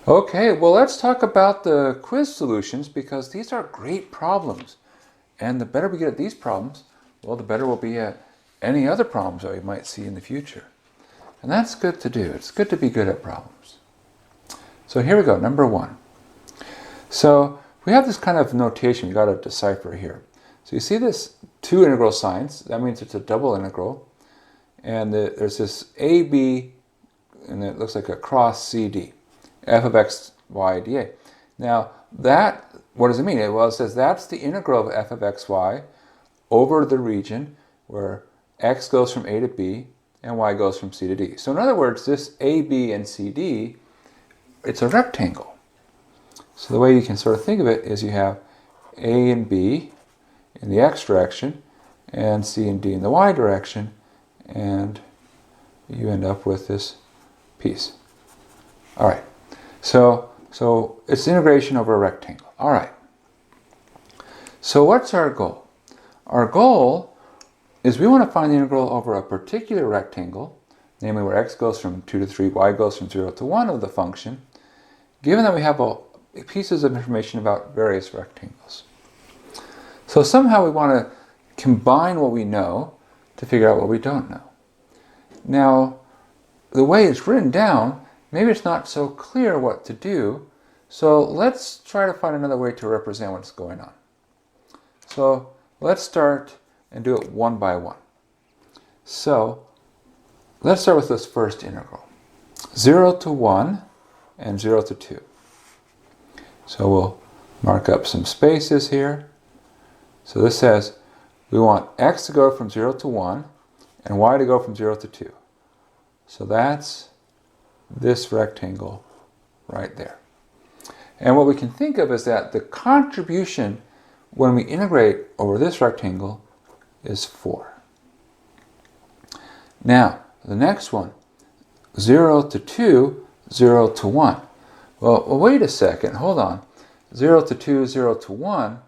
Okay, well, let's talk about the quiz solutions because these are great problems. And the better we get at these problems, well, the better we'll be at any other problems that we might see in the future. And that's good to do. It's good to be good at problems. So here we go, number 1. So we have this kind of notation we've got to decipher here. So you see this 2 integral signs. That means it's a double integral. And there's this AB, and it looks like a cross CD. F of x, y, dA. Now, what does it mean? Well, it says that's the integral of f of x, y over the region where x goes from a to b and y goes from c to d. So in other words, this a, b, and c, d, it's a rectangle. So the way you can sort of think of it is you have a and b in the x direction and c and d in the y direction, and you end up with this piece. All right. So it's integration over a rectangle. All right. So what's our goal? Our goal is we want to find the integral over a particular rectangle, namely where x goes from 2 to 3, y goes from 0 to 1 of the function, given that we have pieces of information about various rectangles. So somehow we want to combine what we know to figure out what we don't know. Now, the way it's written down, maybe it's not so clear what to do, so let's try to find another way to represent what's going on. So let's start and do it one by one. So let's start with this first integral. 0 to 1 and 0 to 2. So we'll mark up some spaces here. So this says we want x to go from 0 to 1 and y to go from 0 to 2. So that's this rectangle right there. And what we can think of is that the contribution when we integrate over this rectangle is 4. Now, the next one, 0 to 2, 0 to 1. Well, wait a second, hold on. 0 to 2, 0 to 1,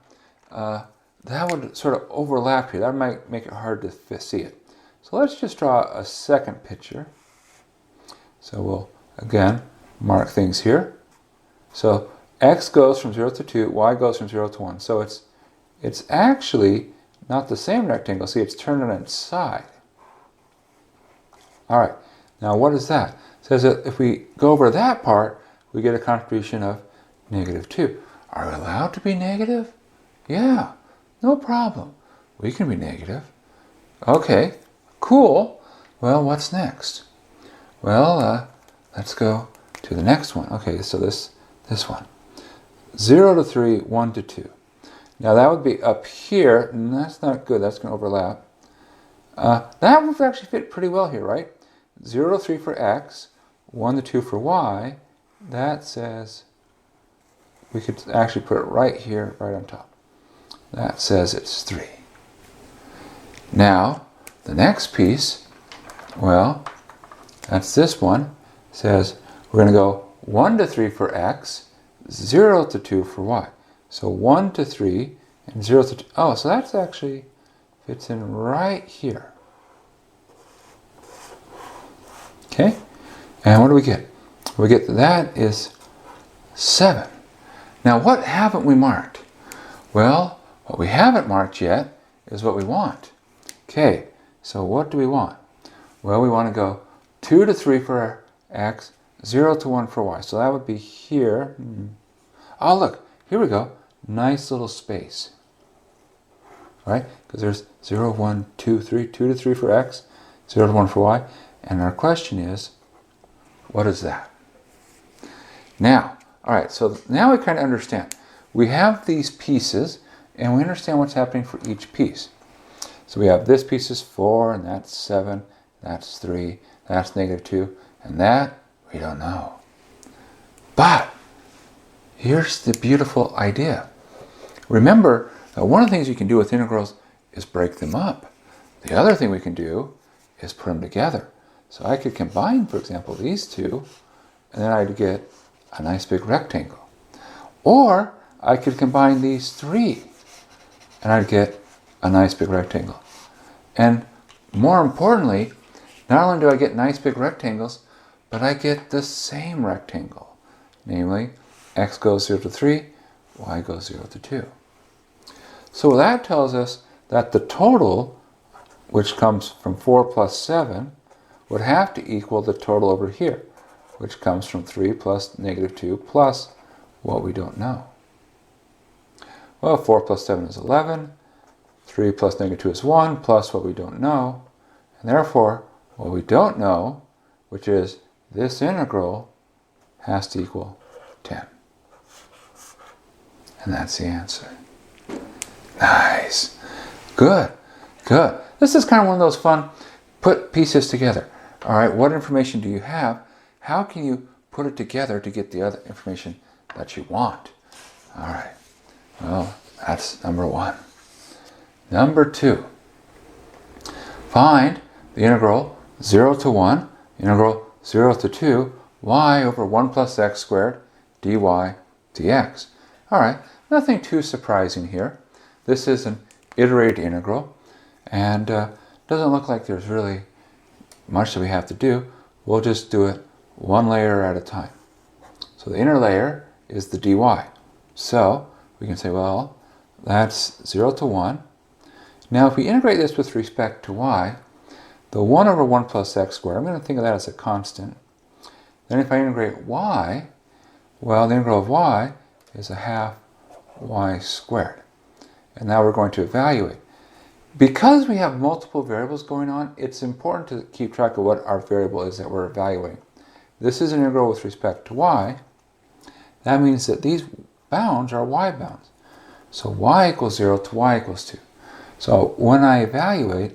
that would sort of overlap here. That might make it hard to see it. So let's just draw a second picture. So we'll, again, mark things here. So x goes from 0 to 2, y goes from 0 to 1. So it's actually not the same rectangle. See, it's turned on its side. All right, now what is that? It says that if we go over that part, we get a contribution of -2. Are we allowed to be negative? Yeah, no problem. We can be negative. Okay, cool. Well, what's next? Well, let's go to the next one. Okay, so this one. 0 to 3, 1 to 2. Now that would be up here, and that's not good. That's going to overlap. That would actually fit pretty well here, right? 0 to 3 for x, 1 to 2 for y. That says, we could actually put it right here, right on top. That says it's 3. Now, the next piece, well, that's this one. It says we're going to go 1 to 3 for x, 0 to 2 for y. So 1 to 3 and 0 to 2. Oh, so that's actually fits in right here. Okay? And what do we get? We get that is 7. Now, what haven't we marked? Well, what we haven't marked yet is what we want. Okay, so what do we want? Well, we want to go 2 to 3 for x, 0 to 1 for y. So that would be here. Oh, look, here we go. Nice little space. Right? Because there's 0, 1, 2, 3, 2 to 3 for x, 0 to 1 for y. And our question is, what is that? Now, all right, so now we kind of understand. We have these pieces, and we understand what's happening for each piece. So we have this piece is 4, and that's 7, that's 3, that's -2, and that we don't know. But here's the beautiful idea. Remember that one of the things you can do with integrals is break them up. The other thing we can do is put them together. So I could combine, for example, these two, and then I'd get a nice big rectangle. Or I could combine these three, and I'd get a nice big rectangle. And more importantly, not only do I get nice big rectangles, but I get the same rectangle. namely x goes 0 to 3, y goes 0 to 2. So that tells us that the total, which comes from 4 plus 7, would have to equal the total over here, which comes from 3 plus negative 2 plus what we don't know. Well, 4 plus 7 is 11, 3 plus negative 2 is 1, plus what we don't know, and therefore what we don't know, which is this integral, has to equal 10. And that's the answer. Nice. Good. Good. This is kind of one of those fun, put pieces together. All right, what information do you have? How can you put it together to get the other information that you want? All right. Well, that's number 1. Number 2. Find the integral 0 to 1, integral 0 to 2, y over 1 plus x squared dy dx. All right, nothing too surprising here. This is an iterated integral, and doesn't look like there's really much that we have to do. We'll just do it one layer at a time. So the inner layer is the dy. So we can say, well, that's 0 to 1. Now if we integrate this with respect to y, the 1 over 1 plus x squared, I'm going to think of that as a constant. Then if I integrate y, well, the integral of y is a half y squared. And now we're going to evaluate. Because we have multiple variables going on, it's important to keep track of what our variable is that we're evaluating. This is an integral with respect to y. That means that these bounds are y bounds. So y equals 0 to y equals 2. So when I evaluate,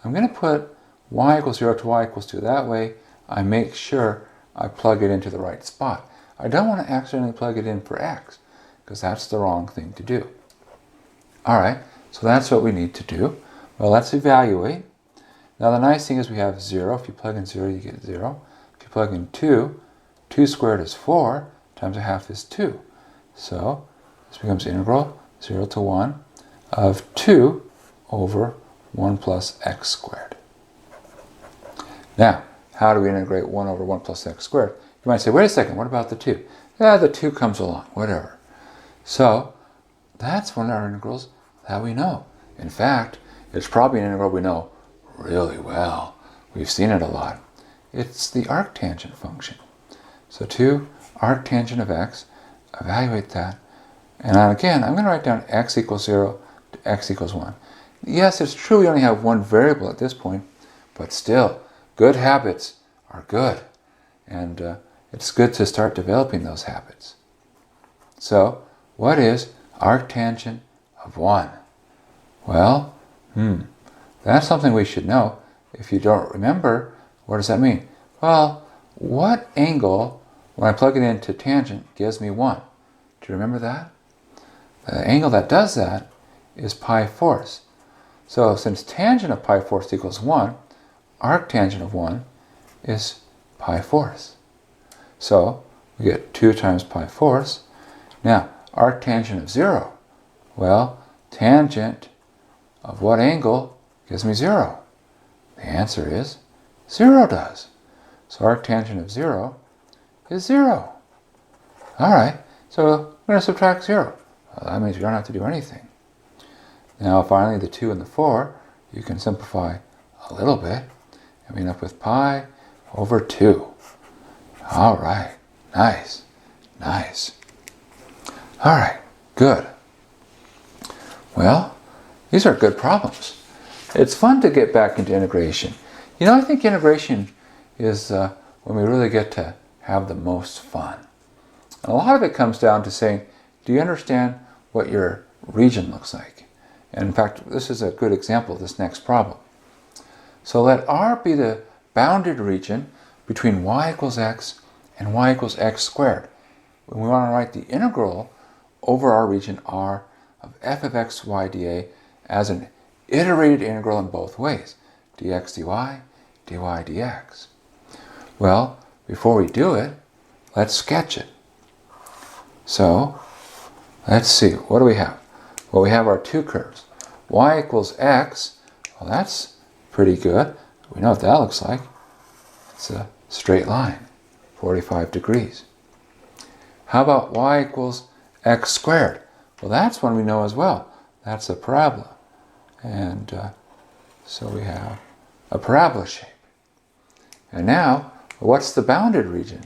I'm going to put y equals 0 to y equals 2. That way I make sure I plug it into the right spot. I don't want to accidentally plug it in for x, because that's the wrong thing to do. All right, so that's what we need to do. Well, let's evaluate. Now the nice thing is we have 0. If you plug in 0, you get 0. If you plug in 2, 2 squared is 4, times a half is 2. So this becomes integral 0 to 1 of 2 over 1 plus x squared. Now, how do we integrate 1 over 1 plus x squared? You might say, wait a second, what about the 2? Yeah, the 2 comes along, whatever. So that's one of our integrals that we know. In fact, it's probably an integral we know really well. We've seen it a lot. It's the arctangent function. So 2 arctangent of x, evaluate that. And again, I'm going to write down x equals 0 to x equals 1. Yes, it's true we only have one variable at this point, but still, good habits are good. And it's good to start developing those habits. So, what is arctangent of 1? Well, that's something we should know. If you don't remember, what does that mean? Well, what angle, when I plug it into tangent, gives me 1? Do you remember that? The angle that does that is pi fourths. So since tangent of pi fourths equals 1, arctangent of 1 is pi fourths. So we get 2 times pi fourths. Now, arctangent of 0. Well, tangent of what angle gives me 0? The answer is 0 does. So arctangent of 0 is 0. All right, so we're going to subtract 0. Well, that means we don't have to do anything. Now finally the 2 and the 4, you can simplify a little bit. And we end up with pi over 2. All right, nice, nice. All right, good. Well, these are good problems. It's fun to get back into integration. You know, I think integration is when we really get to have the most fun. And a lot of it comes down to saying, do you understand what your region looks like? And in fact, this is a good example of this next problem. So let R be the bounded region between y equals x and y equals x squared. We want to write the integral over our region R of f of x y dA as an iterated integral in both ways, dx dy, dy dx. Well, before we do it, let's sketch it. So, let's see, what do we have? Well, we have our two curves. Y equals x, well that's pretty good. We know what that looks like. It's a straight line, 45 degrees. How about y equals x squared? Well, that's one we know as well. That's a parabola. And so we have a parabola shape. And now, what's the bounded region?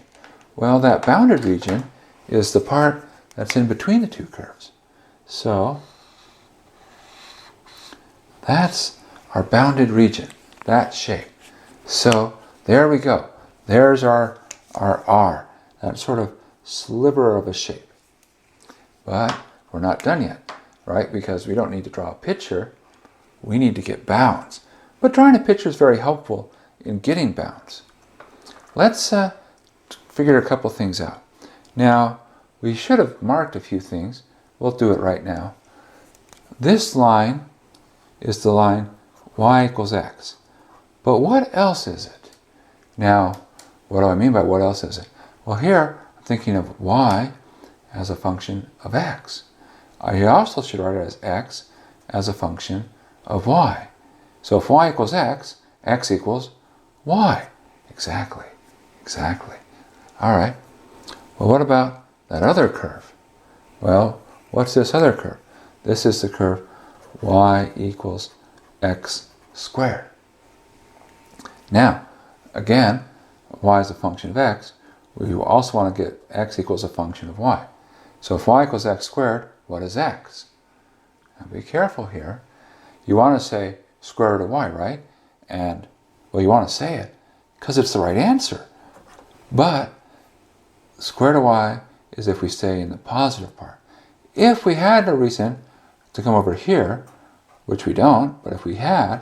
Well, that bounded region is the part that's in between the two curves. So that's our bounded region, that shape. So there we go. There's our R, that sort of sliver of a shape. But we're not done yet, right? Because we don't need to draw a picture. We need to get bounds. But drawing a picture is very helpful in getting bounds. Let's figure a couple things out. Now, we should have marked a few things. We'll do it right now. This line is the line y equals x. But what else is it? Now, what do I mean by what else is it? Well, here I'm thinking of y as a function of x. I also should write it as x as a function of y. So if y equals x, x equals y. Exactly. Exactly. All right. Well, what about that other curve? Well, what's this other curve? This is the curve y equals x squared. Now, again, y is a function of x. We also want to get x equals a function of y. So if y equals x squared, what is x? Now be careful here. You want to say square root of y, right? And, well, you want to say it because it's the right answer. But square root of y is if we stay in the positive part. If we had a reason to come over here, which we don't, but if we had,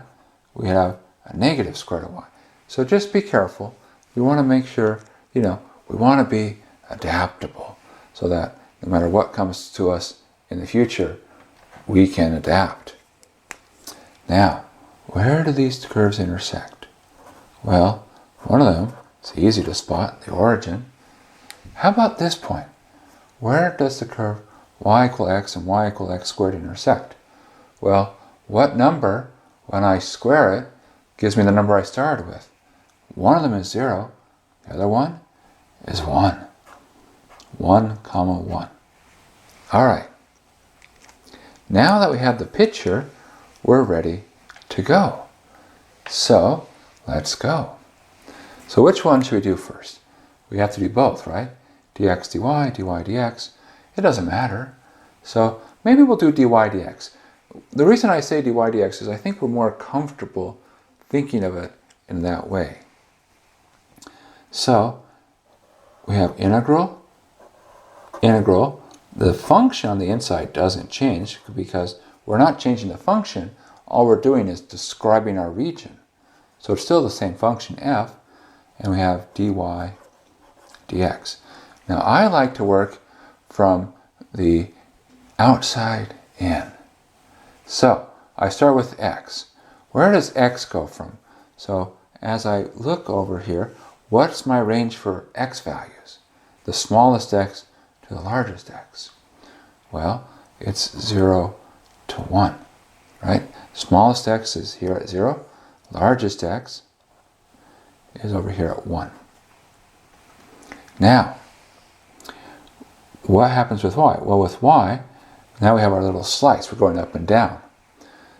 we have a negative square root of y. So just be careful. We want to make sure, we want to be adaptable so that no matter what comes to us in the future, we can adapt. Now, where do these curves intersect? Well, one of them is easy to spot, the origin. How about this point? Where does the curve y equal x and y equal x squared intersect? Well, what number, when I square it, gives me the number I started with? One of them is 0. The other one is 1. 1, 1. All right. Now that we have the picture, we're ready to go. So, let's go. So which one should we do first? We have to do both, right? dx dy, dy dx. It doesn't matter. So maybe we'll do dy dx. The reason I say dy dx is I think we're more comfortable thinking of it in that way. So we have integral. The function on the inside doesn't change because we're not changing the function. All we're doing is describing our region. So it's still the same function f, and we have dy dx. Now I like to work from the outside in. So I start with x. Where does x go from? So as I look over here, what's my range for x values? The smallest x to the largest x. Well, it's 0 to 1, right? Smallest x is here at 0. Largest x is over here at 1. Now, what happens with y? Well, with y, now we have our little slice. We're going up and down.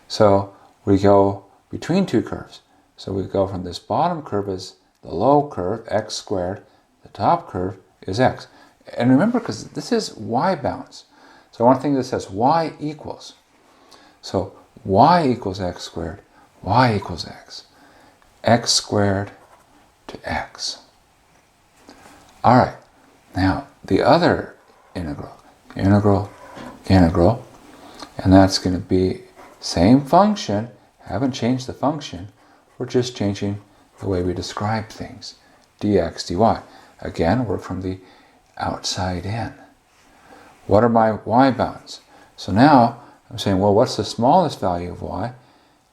So we go between two curves. So we go from this bottom curve as the low curve, x squared. The top curve is x. And remember, because this is y bounds. So I want to think this as y equals. So y equals x squared, y equals x squared to x. All right, now the other integral, and that's going to be same function, haven't changed the function, we're just changing the way we describe things, dx dy. Again, work from the outside in. What are my y bounds? So now I'm saying, well, what's the smallest value of y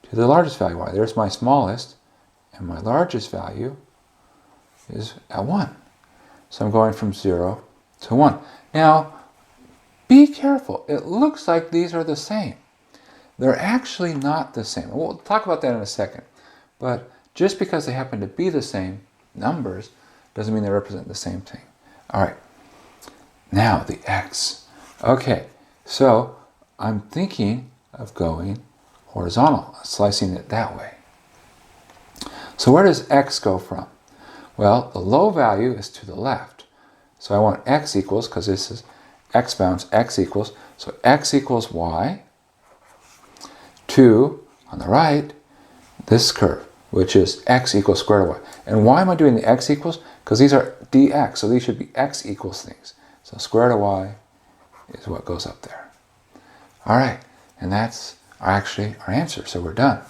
to the largest value of y? There's my smallest, and my largest value is at 1. So I'm going from 0 to 1. Now, be careful. It looks like these are the same. They're actually not the same. We'll talk about that in a second. But just because they happen to be the same numbers doesn't mean they represent the same thing. All right. Now the x. Okay, so I'm thinking of going horizontal, slicing it that way. So where does x go from? Well, the low value is to the left. So I want x equals, because this is x bounds, x equals. So x equals y to, on the right, this curve, which is x equals square root of y. And why am I doing the x equals? Because these are dx, so these should be x equals things. So square root of y is what goes up there. All right, and that's actually our answer, so we're done.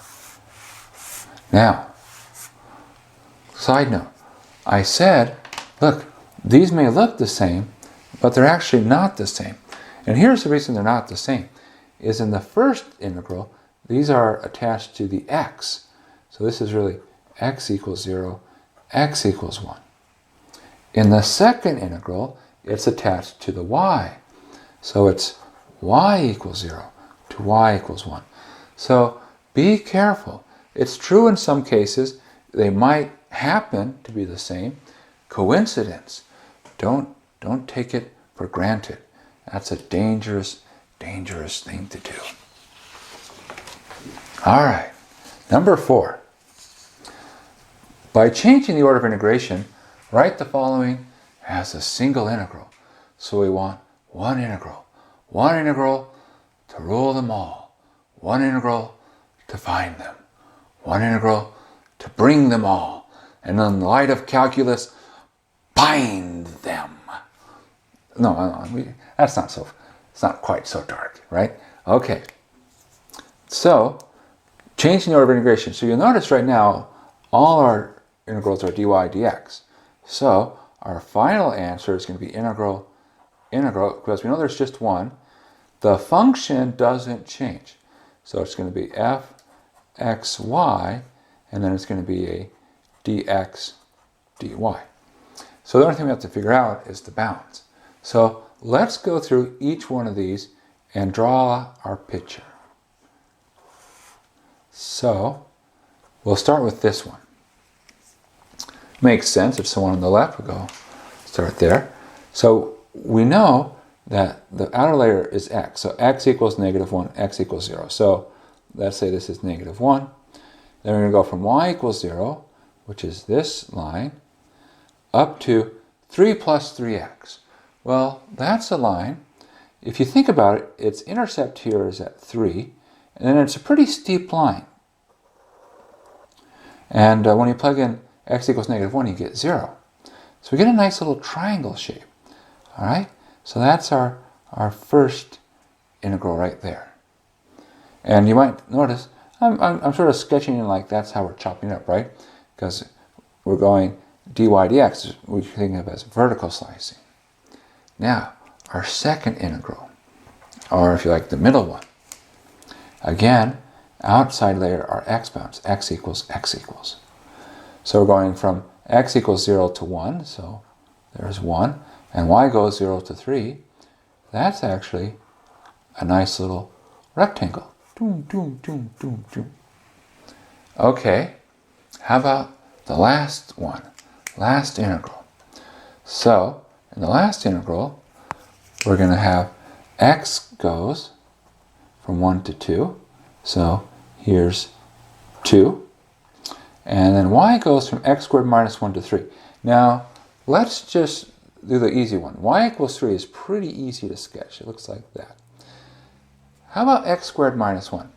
Now, side note, I said, look, these may look the same, but they're actually not the same. And here's the reason they're not the same, is in the first integral, these are attached to the x. So this is really x equals 0, x equals 1. In the second integral, it's attached to the y. So it's y equals 0 to y equals 1. So be careful. It's true in some cases, they might happen to be the same. Coincidence. Don't take it for granted. That's a dangerous, dangerous thing to do. All right, number 4. By changing the order of integration, write the following as a single integral. So we want one integral to rule them all, one integral to find them, one integral to bring them all, and in the light of calculus, bind them. No, that's not so, it's not quite so dark, right? Okay, so changing the order of integration. So you'll notice right now, all our integrals are dy dx. So our final answer is going to be integral, because we know there's just one. The function doesn't change. So it's going to be f x y, and then it's going to be a dx dy. So the only thing we have to figure out is the bounds. So let's go through each one of these and draw our picture. So we'll start with this one. Makes sense. If someone on the left, we'll go start there. So we know that the outer layer is x. So x equals -1, x equals 0. So let's say this is -1. Then we're going to go from y equals 0, which is this line, up to 3 plus 3x. Well, that's a line. If you think about it, its intercept here is at 3, and then it's a pretty steep line. And when you plug in x equals -1, you get 0. So we get a nice little triangle shape. All right? So that's our first integral right there. And you might notice, I'm sort of sketching in like that's how we're chopping up, right? Because we're going dy dx, we think of as vertical slicing. Now, our second integral, or if you like, the middle one. Again, outside layer are x bounds, x equals x equals. So we're going from x equals 0 to 1, so there's 1, and y goes 0 to 3. That's actually a nice little rectangle. Doom, doom, doom, doom, doom. Okay, how about the last one, last integral? So, in the last integral, we're going to have x goes from 1 to 2. So here's 2. And then y goes from x squared minus 1 to 3. Now, let's just do the easy one. Y equals 3 is pretty easy to sketch. It looks like that. How about x squared minus 1?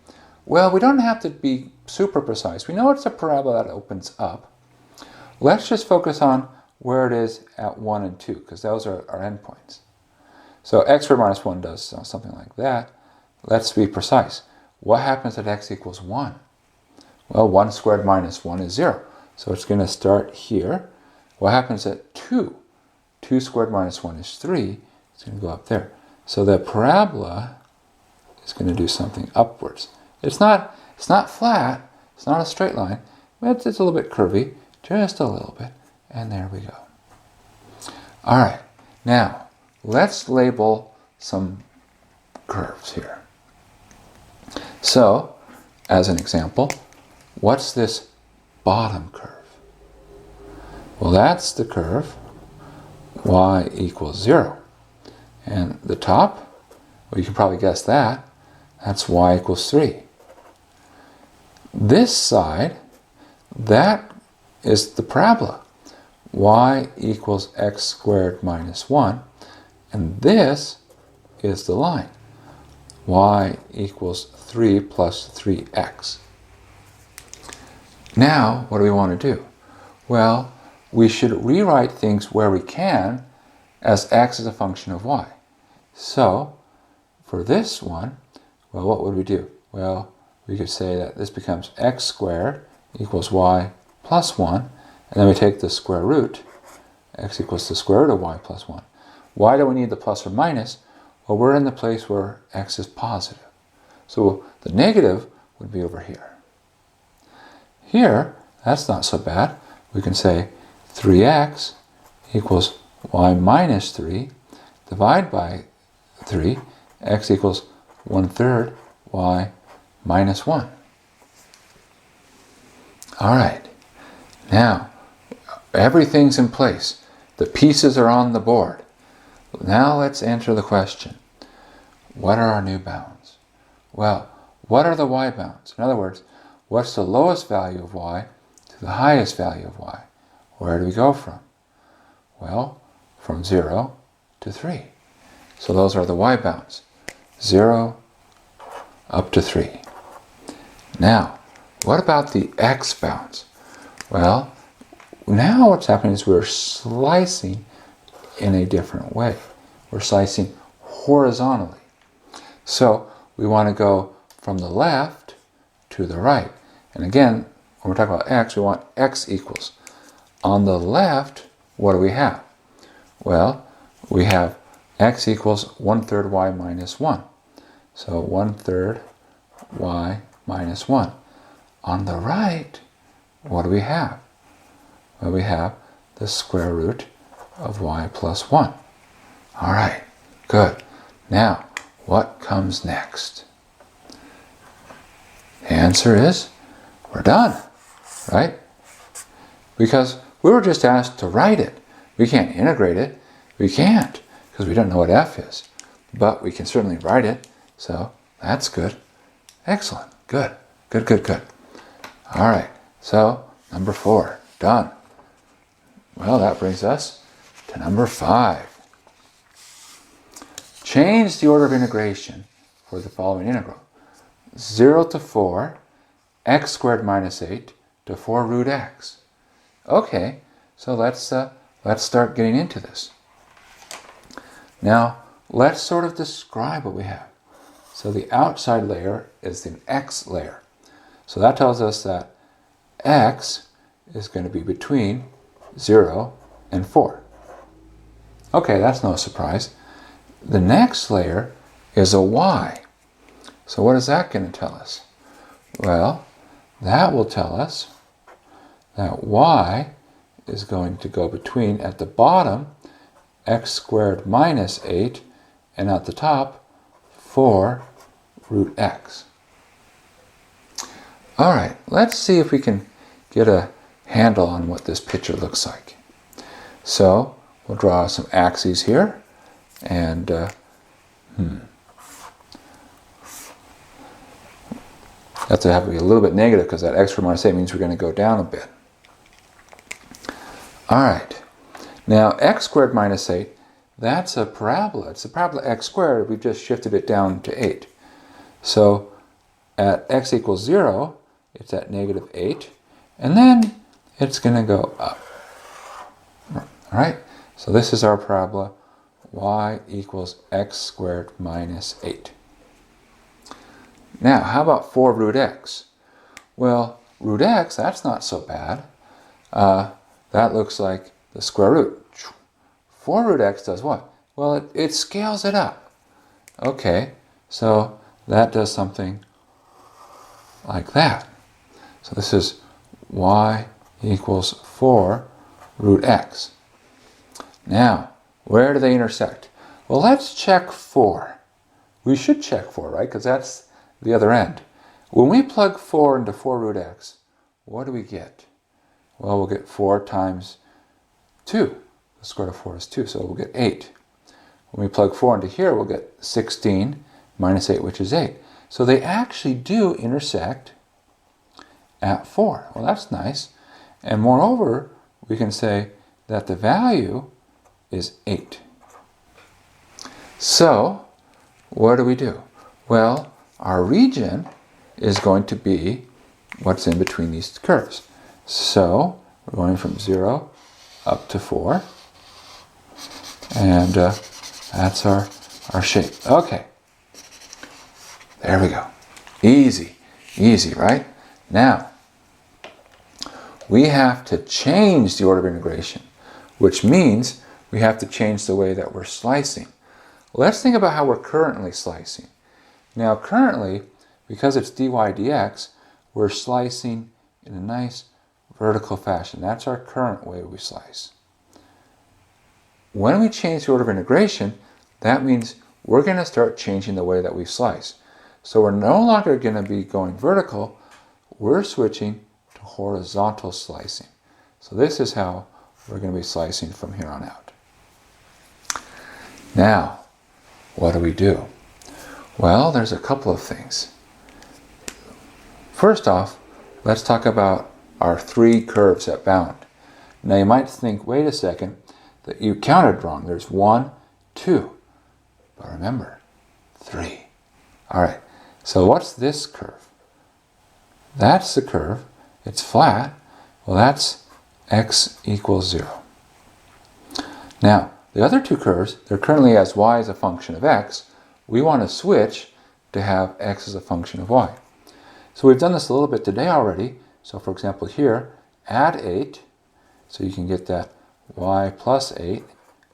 Well, we don't have to be super precise. We know it's a parabola that opens up. Let's just focus on where it is at 1 and 2, because those are our endpoints. So x squared minus 1 does something like that. Let's be precise. What happens at x equals 1? Well, 1 squared minus 1 is 0. So it's going to start here. What happens at 2? 2 squared minus 1 is 3. It's going to go up there. So the parabola is going to do something upwards. It's not flat. It's not a straight line. But it's a little bit curvy. Just a little bit. And there we go. All right. Now, let's label some curves here. So, as an example, what's this bottom curve? Well, that's the curve y equals 0. And the top, well, you can probably guess that. That's y equals 3. This side, that is the parabola. Y equals x squared minus 1. And this is the line. Y equals 3 plus 3x. Now, what do we want to do? Well, we should rewrite things where we can as x is a function of y. So, for this one, well, what would we do? Well, we could say that this becomes x squared equals y plus 1, and then we take the square root, x equals the square root of y plus 1. Why do we need the plus or minus? Well, we're in the place where x is positive. So the negative would be over here. Here, that's not so bad. We can say 3x equals y minus 3, divide by 3, x equals 1/3 y minus 1. All right, now everything's in place. The pieces are on the board. Now let's answer the question. What are our new bounds? Well, what are the y bounds? In other words, what's the lowest value of y to the highest value of y? Where do we go from? Well, from 0 to 3. So those are the y bounds. 0 up to 3. Now, what about the x bounds? Well, now what's happening is we're slicing in a different way. We're slicing horizontally. So we want to go from the left to the right. And again, when we're talking about x, we want x equals. On the left, what do we have? Well, we have x equals 1/3 y minus 1. So 1/3 y minus 1. On the right, what do we have? Well, we have the square root of y plus 1. All right, good. Now, what comes next? The answer is, we're done, right? Because we were just asked to write it. We can't integrate it. We can't, because we don't know what f is. But we can certainly write it, so that's good. Excellent, good, good, good, good. All right, so number 4, done. Well, that brings us to number 5. Change the order of integration for the following integral. 0 to 4, x squared minus 8 to 4 root x. Okay, so let's start getting into this. Now, let's sort of describe what we have. So the outside layer is the x layer. So that tells us that x is going to be between 0 and 4. Okay, that's no surprise. The next layer is a y. So what is that going to tell us? Well, that will tell us that y is going to go between, at the bottom, x squared minus 8, and at the top, 4 root x. All right, let's see if we can get a handle on what this picture looks like. So we'll draw some axes here, and that's to have to be a little bit negative because that x squared minus 8 means we're going to go down a bit. All right, now x squared minus 8, that's a parabola. It's a parabola x squared. We've just shifted it down to 8. So at x equals 0, it's at negative 8, and then it's going to go up. All right, so this is our parabola, y equals x squared minus 8. Now, how about 4 root x? Well, root x, that's not so bad. That looks like the square root. 4 root x does what? Well, it scales it up. Okay, so that does something like that. So this is y equals 4 root x. Now, where do they intersect? Well, let's check 4. We should check 4, right? Because that's the other end. When we plug 4 into 4 root x, what do we get? Well, we'll get 4 times 2. The square root of 4 is 2, so we'll get 8. When we plug 4 into here, we'll get 16 minus 8, which is 8. So they actually do intersect at 4. Well, that's nice. And moreover, we can say that the value is 8. So, what do? Well, our region is going to be what's in between these curves. So, we're going from 0 up to 4. And that's our shape. Okay. There we go. Easy. Easy, right? Now, we have to change the order of integration, which means we have to change the way that we're slicing. Let's think about how we're currently slicing. Now, currently, because it's dy dx, we're slicing in a nice vertical fashion. That's our current way we slice. When we change the order of integration, that means we're going to start changing the way that we slice. So we're no longer going to be going vertical, we're switching to horizontal slicing. So this is how we're going to be slicing from here on out. Now, what do? Well, there's a couple of things. First off, let's talk about our 3 curves that bound. Now you might think, wait a second, that you counted wrong. There's 1, 2. But remember, 3. All right, so what's this curve? That's the curve. It's flat. Well, that's x equals 0. Now, the other 2 curves, they're currently as y as a function of x. We want to switch to have x as a function of y. So we've done this a little bit today already. So for example here, add 8. So you can get that y plus 8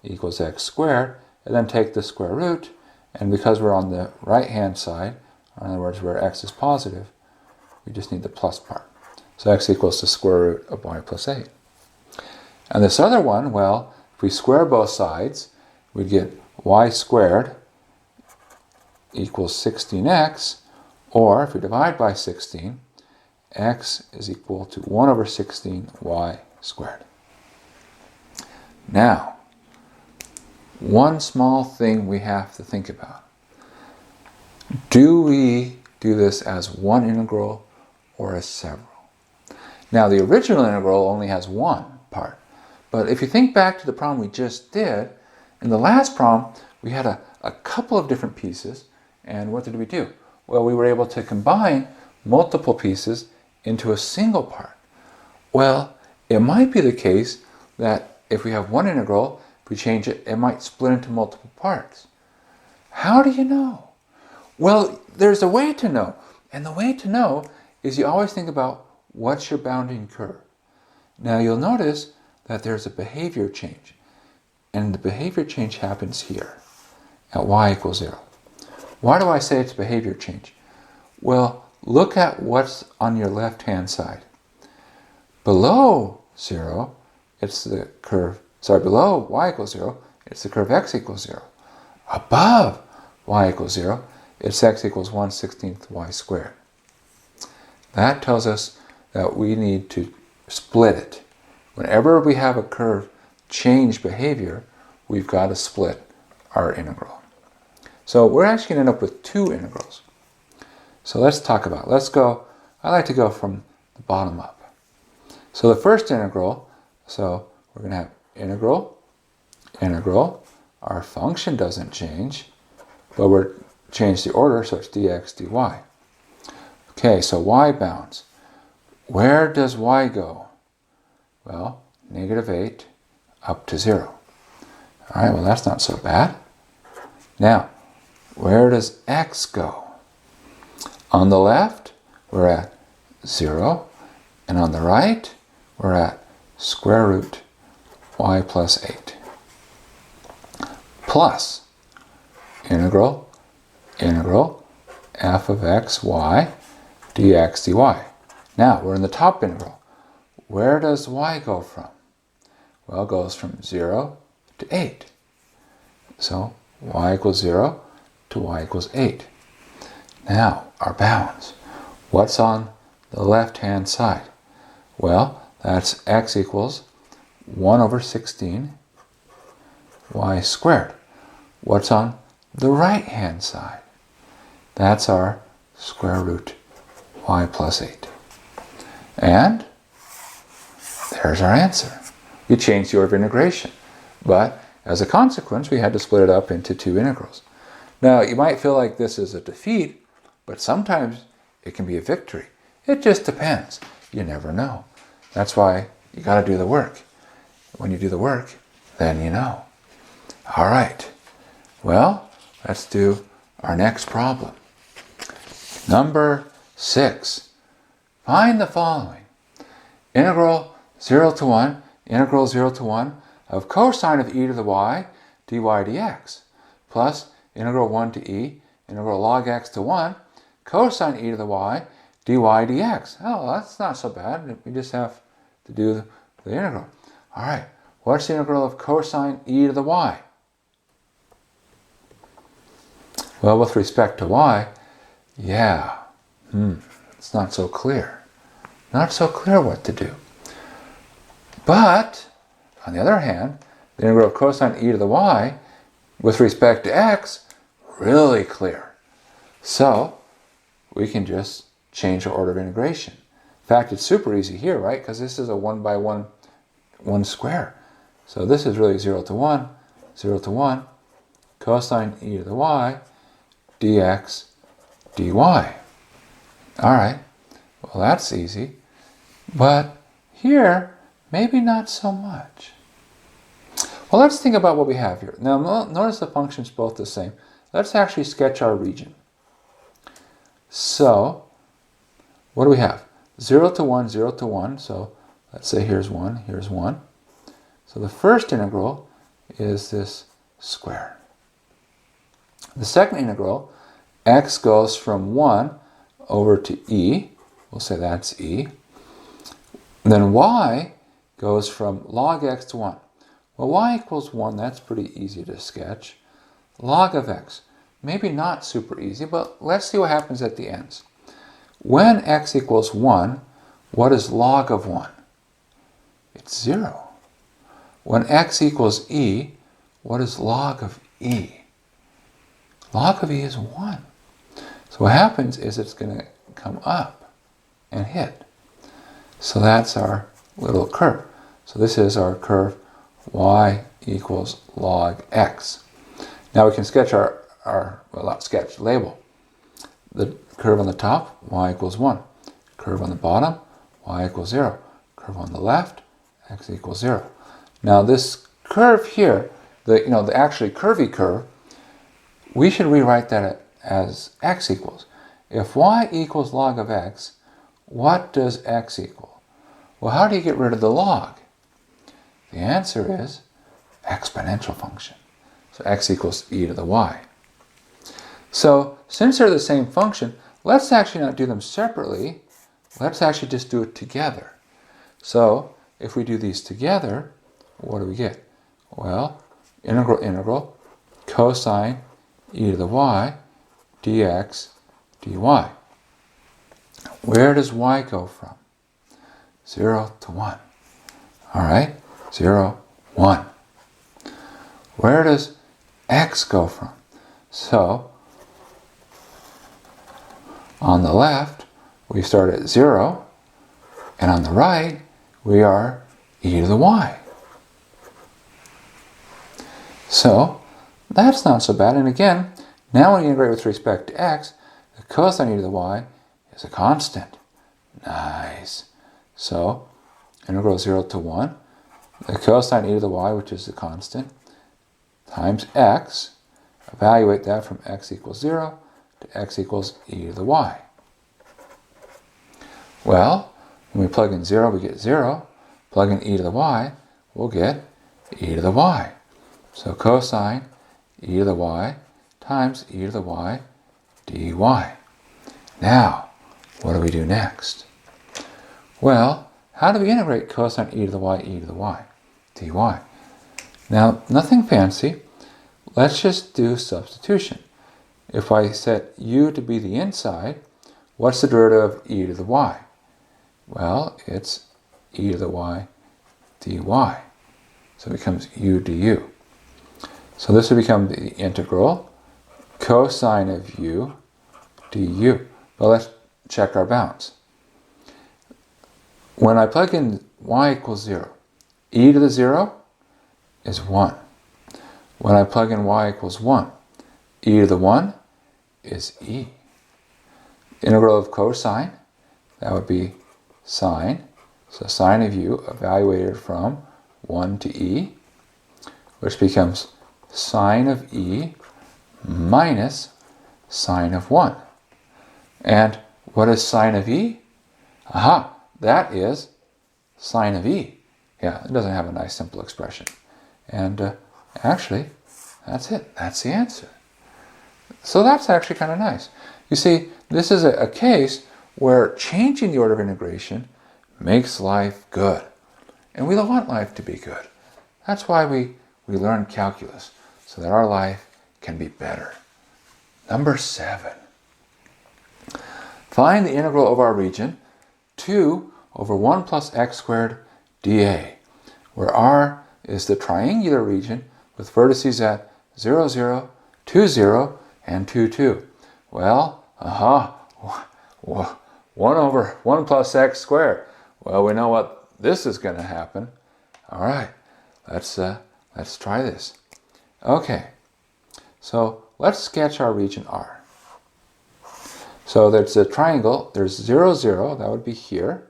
equals x squared. And then take the square root. And because we're on the right-hand side, or in other words, where x is positive, we just need the plus part. So x equals the square root of y plus 8. And this other one, well, if we square both sides, we'd get y squared equals 16x, or if we divide by 16, x is equal to 1 over 16 y squared. Now, one small thing we have to think about. Do we do this as one integral or as several? Now, the original integral only has one part. But if you think back to the problem we just did, in the last problem, we had a couple of different pieces. And what did we do? Well, we were able to combine multiple pieces into a single part. Well, it might be the case that if we have one integral, if we change it, it might split into multiple parts. How do you know? Well, there's a way to know. And the way to know is you always think about what's your bounding curve. Now you'll notice that there's a behavior change. And the behavior change happens here at y equals 0. Why do I say it's behavior change? Well, look at what's on your left-hand side. Below 0, it's the curve, below y equals 0, it's the curve x equals 0. Above y equals 0, it's x equals 1/16 y squared. That tells us that we need to split it. Whenever we have a curve change behavior, we've got to split our integral. So we're actually going to end up with 2 integrals. So let's talk about it. I like to go from the bottom up. So the first integral, so we're going to have integral. Our function doesn't change, but we're change the order, so it's dx dy. Okay, so y bounds. Where does y go? Well, -8 up to 0. All right, well, that's not so bad. Now, where does x go? On the left, we're at 0, and on the right, we're at square root y plus 8. Plus integral f of x, y, dx, dy. Now, we're in the top integral. Where does y go from? Well, it goes from 0 to 8. So, y equals 0 to y equals 8. Now, our bounds. What's on the left-hand side? Well, that's x equals 1 over 16 y squared. what's on the right-hand side? That's our square root y plus 8. And there's our answer. We changed the order of integration, but as a consequence, we had to split it up into two integrals. Now, you might feel like this is a defeat, but sometimes it can be a victory. It just depends. You never know. That's why you got to do the work. When you do the work, then you know. All right. Well, let's do our next problem. Number 6. Find the following. Integral 0 to 1, integral 0 to 1 of cosine of e to the y dy dx plus integral 1 to e, integral log x to 1, cosine e to the y dy dx. Oh, that's not so bad. We just have to do the integral. All right. What's the integral of cosine e to the y? Well, with respect to y, yeah, it's not so clear. Not so clear what to do. But, on the other hand, the integral of cosine e to the y, with respect to x, really clear. So, we can just change the order of integration. In fact, it's super easy here, right? Because this is a 1 by 1 square. So this is really 0 to 1, 0 to 1, cosine e to the y, dx, dy. All right, well that's easy. But here, maybe not so much. Well, let's think about what we have here. Now, notice the function's both the same. Let's actually sketch our region. So, what do we have? 0 to 1, 0 to 1. So, let's say here's 1, here's 1. So the first integral is this square. The second integral, x goes from 1 over to e. We'll say that's e. And then y goes from log x to 1. Well, y equals 1, that's pretty easy to sketch. Log of x, maybe not super easy, but let's see what happens at the ends. When x equals 1, what is log of 1? It's 0. When x equals e, what is log of e? Log of e is 1. So what happens is it's going to come up and hit. So that's our little curve. So this is our curve y equals log x. Now we can sketch well, not sketch, label. The curve on the top, y equals 1. Curve on the bottom, y equals 0. Curve on the left, x equals 0. Now this curve here, the actually curvy curve, we should rewrite that as x equals. If y equals log of x, what does x equal? Well, how do you get rid of the log? The answer is exponential function. So x equals e to the y. So since they're the same function, let's actually not do them separately. Let's actually just do it together. So if we do these together, what do we get? Well, integral cosine e to the y dx dy. Where does y go from? 0 to 1. All right, 0, 1. Where does x go from? So, on the left, we start at 0, and on the right, we are e to the y. So, that's not so bad. And again, now when you integrate with respect to x, the cosine e to the y is a constant. Nice. So, integral 0 to 1, the cosine e to the y, which is the constant, times x. Evaluate that from x equals 0 to x equals e to the y. Well, when we plug in 0, we get 0. Plug in e to the y, we'll get e to the y. So cosine e to the y times e to the y dy. Now, what do we do next? Well, how do we integrate cosine e to the y e to the y dy? Now, nothing fancy. Let's just do substitution. If I set u to be the inside, what's the derivative of e to the y? Well, it's e to the y dy. So it becomes u du. So this would become the integral cosine of u du. Well, let's check our bounds. When I plug in y equals 0, e to the 0 is 1. When I plug in y equals 1, e to the 1 is e. Integral of cosine, that would be sine. So sine of u evaluated from 1 to e, which becomes sine of e minus sine of 1. And what is sine of e? Aha, that is sine of e. Yeah, it doesn't have a nice simple expression. And actually, that's it. That's the answer. So that's actually kind of nice. You see, this is a case where changing the order of integration makes life good. And we want life to be good. That's why we learn calculus, so that our life can be better. Number 7. Find the integral of our region 2 over 1 plus x squared dA, where R is the triangular region with vertices at 0, 0, 2, 0, and 2, 2. Well, 1 over 1 plus x squared. Well, we know what this is going to happen. All right, let's try this. Okay, so let's sketch our region R. So there's a triangle. There's 0, 0, that would be here.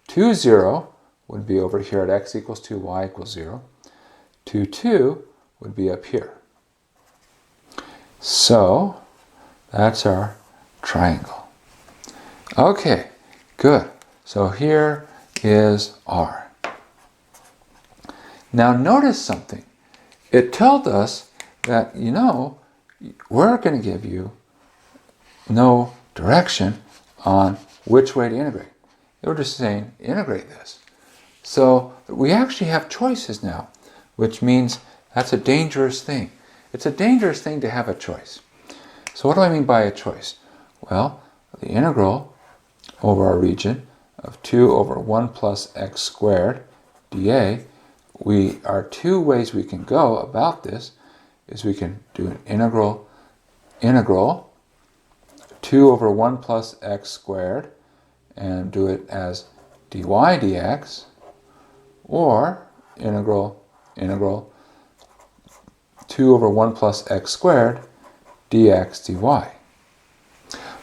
2, 0 would be over here at x equals 2, y equals 0. 2, 2 would be up here. So that's our triangle. Okay, good. So here is R. Now notice something. It told us that, we're going to give you no direction on which way to integrate. They were just saying, integrate this. So we actually have choices now, which means that's a dangerous thing. It's a dangerous thing to have a choice. So what do I mean by a choice? Well, the integral over our region of 2 over 1 plus x squared dA, we are two ways we can go about this. Is we can do an integral 2 over 1 plus x squared and do it as dy dx, or integral 2 over 1 plus x squared dx dy.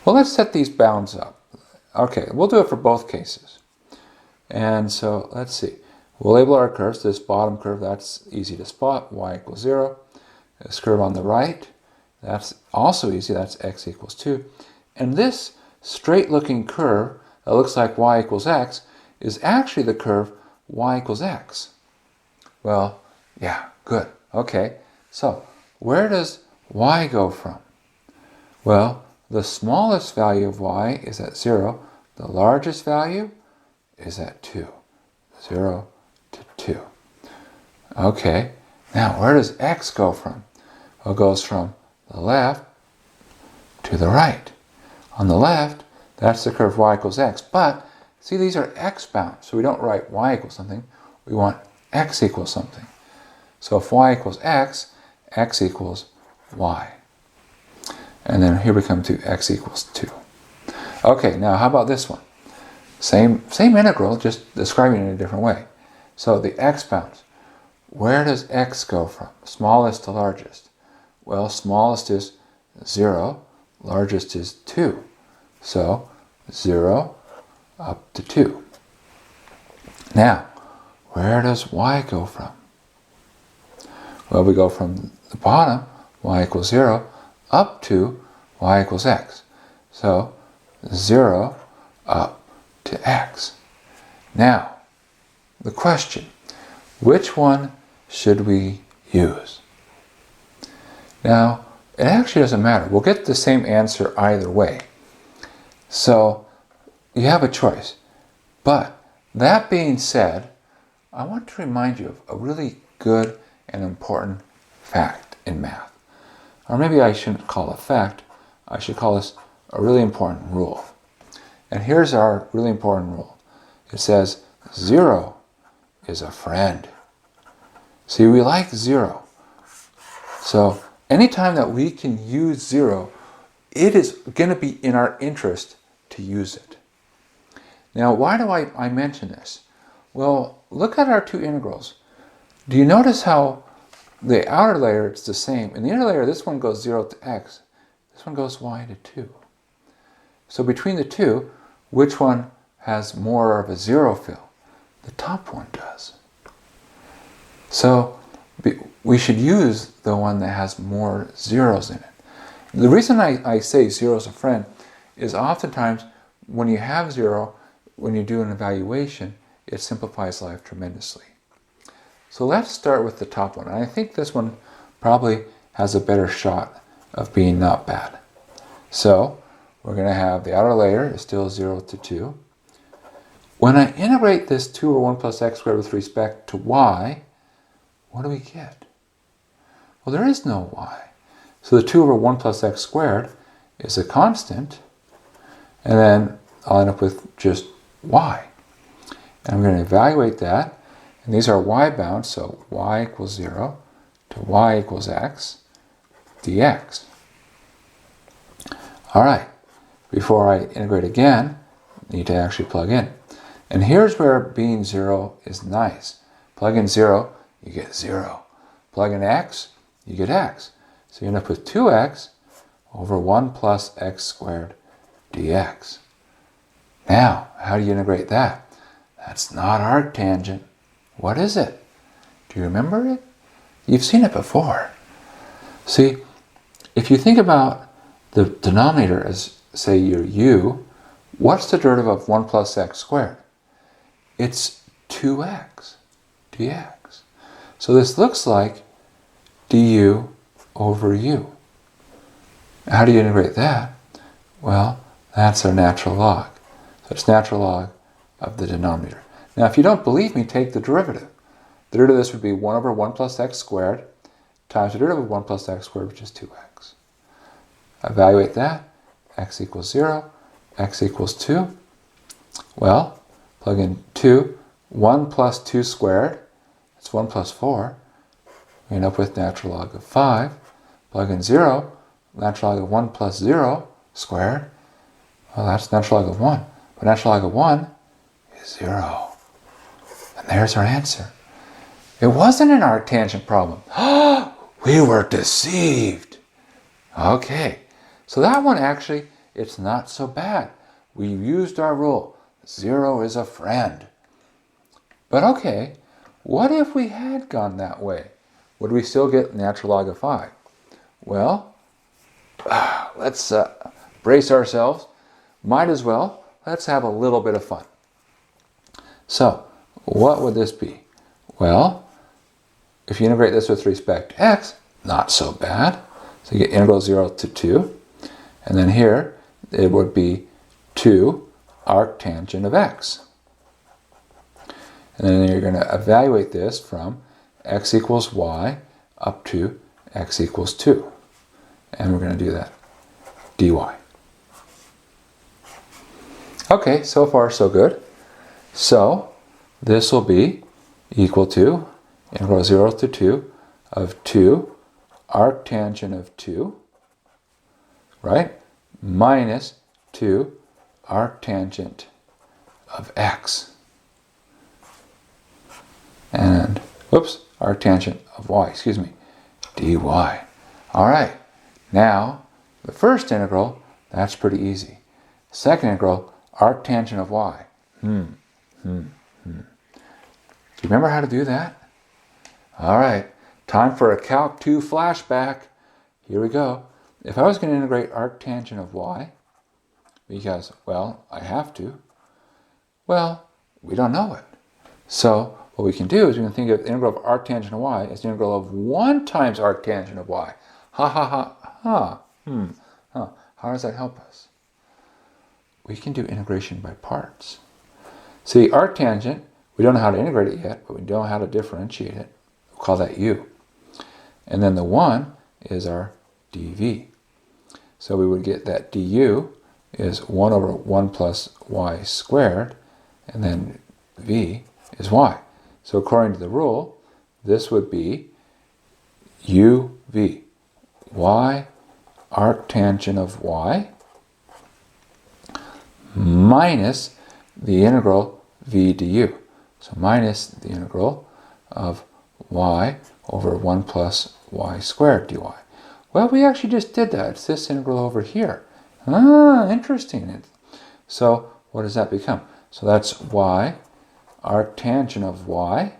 Well, let's set these bounds up. Okay, we'll do it for both cases. And so let's see. We'll label our curves. This bottom curve, that's easy to spot, y equals 0. This curve on the right, that's also easy, that's x equals 2. And this straight looking curve that looks like y equals x is actually the curve y equals x. Well, yeah, good. Okay, so where does y go from? Well, the smallest value of y is at 0. The largest value is at 2. 0 to 2. Okay, now where does x go from? Well, it goes from the left to the right. On the left, that's the curve y equals x. But, see, these are x bounds. So we don't write y equals something. We want x equals something. So if y equals x, x equals y. And then here we come to x equals 2. Okay, now how about this one? Same integral, just describing it in a different way. So the x bounds. Where does x go from? Smallest to largest. Well, smallest is 0, largest is 2. So 0 up to 2. Now, where does y go from? Well, we go from the bottom, y equals 0, up to y equals x. So 0 up to x. Now, the question, which one should we use? Now, it actually doesn't matter. We'll get the same answer either way. So, you have a choice. But, that being said, I want to remind you of a really good and important fact in math. Or maybe I shouldn't call it a fact. I should call this a really important rule. And here's our really important rule. It says 0 is a friend. See, we like 0. So anytime that we can use 0, it is going to be in our interest to use it. Now, why do I mention this? Well, look at our two integrals. Do you notice how the outer layer, it's the same. In the inner layer, this one goes 0 to x. This one goes y to 2. So between the two, which one has more of a 0 fill? The top one does. So we should use the one that has more zeros in it. The reason I say 0 is a friend is oftentimes when you have 0, when you do an evaluation, it simplifies life tremendously. So let's start with the top one. And I think this one probably has a better shot of being not bad. So we're going to have the outer layer is still 0 to 2. When I integrate this 2 over 1 plus x squared with respect to y, what do we get? Well, there is no y. So the 2 over 1 plus x squared is a constant, and then I'll end up with just y. And I'm going to evaluate that, and these are y bound, so y equals 0 to y equals x dx. All right, before I integrate again, I need to actually plug in. And here's where being 0 is nice. Plug in 0, you get 0. Plug in x, you get x. So you end up with 2x over 1 plus x squared dx. Now, how do you integrate that? That's not arctangent. What is it? Do you remember it? You've seen it before. See, if you think about the denominator as, say, your u, what's the derivative of 1 plus x squared? It's 2x dx. So this looks like du over u. How do you integrate that? Well, that's our natural log. So it's natural log of the denominator. Now, if you don't believe me, take the derivative. The derivative of this would be 1 over 1 plus x squared times the derivative of 1 plus x squared, which is 2x. Evaluate that. X equals 0. X equals 2. Well, plug in 2. 1 plus 2 squared. It's 1 plus 4. We end up with natural log of 5. Plug in 0. Natural log of 1 plus 0 squared. Well, that's natural log of 1. But natural log of 1 is 0. And there's our answer. It wasn't an arctangent problem. We were deceived. Okay, so that one actually, it's not so bad. We used our rule. 0 is a friend. But okay, what if we had gone that way? Would we still get natural log of 5? Well, let's brace ourselves. Might as well. Let's have a little bit of fun. So, what would this be? Well, if you integrate this with respect to x, not so bad. So you get integral 0 to 2. And then here, it would be 2 arctangent of x. And then you're going to evaluate this from x equals y up to x equals 2. And we're going to do that. dy. Okay, so far so good. So this will be equal to integral 0 to 2 of 2 arctangent of 2, right? Minus 2 arctangent of x. And, whoops, arctangent of y, excuse me, dy. All right, now the first integral, that's pretty easy. Second integral, arctangent of y. Do you remember how to do that? All right, time for a Calc 2 flashback. Here we go. If I was going to integrate arctangent of y, because, well, I have to, well, we don't know it. So what we can do is we can think of the integral of arctangent of y as the integral of 1 times arctangent of y. Ha ha ha ha. How does that help us? We can do integration by parts. See, arctangent, we don't know how to integrate it yet, but we know how to differentiate it. We'll call that u. And then the 1 is our dv. So we would get that du is 1 over 1 plus y squared, and then v is y. So according to the rule, this would be uv. Y arctangent of y minus the integral v du. So minus the integral of y over 1 plus y squared dy. Well, we actually just did that. It's this integral over here. Ah, interesting. So what does that become? So that's y arctangent of y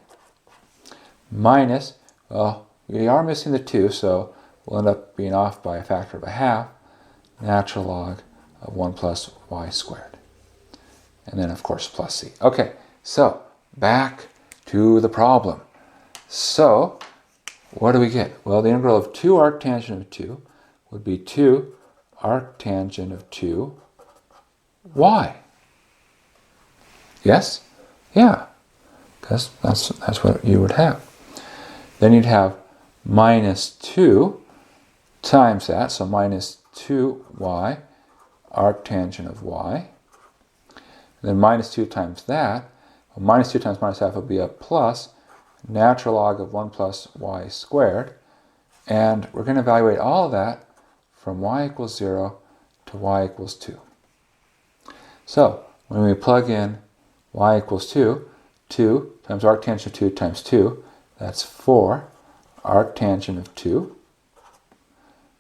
minus, well, we are missing the 2, so we'll end up being off by a factor of a half, natural log of 1 plus y squared. And then, of course, plus c. Okay, so back to the problem. So what do we get? Well, the integral of 2 arctangent of 2 would be 2 arctangent of 2 y. Yes? Yeah, because that's what you would have. Then you'd have minus 2 times that, so minus 2y arctangent of y. And then minus 2 times that, well, minus 2 times minus half would be a plus natural log of 1 plus y squared. And we're going to evaluate all of that from y equals 0 to y equals 2. So when we plug in y equals 2, 2 times arctangent of 2 times 2, that's 4 arctangent of 2.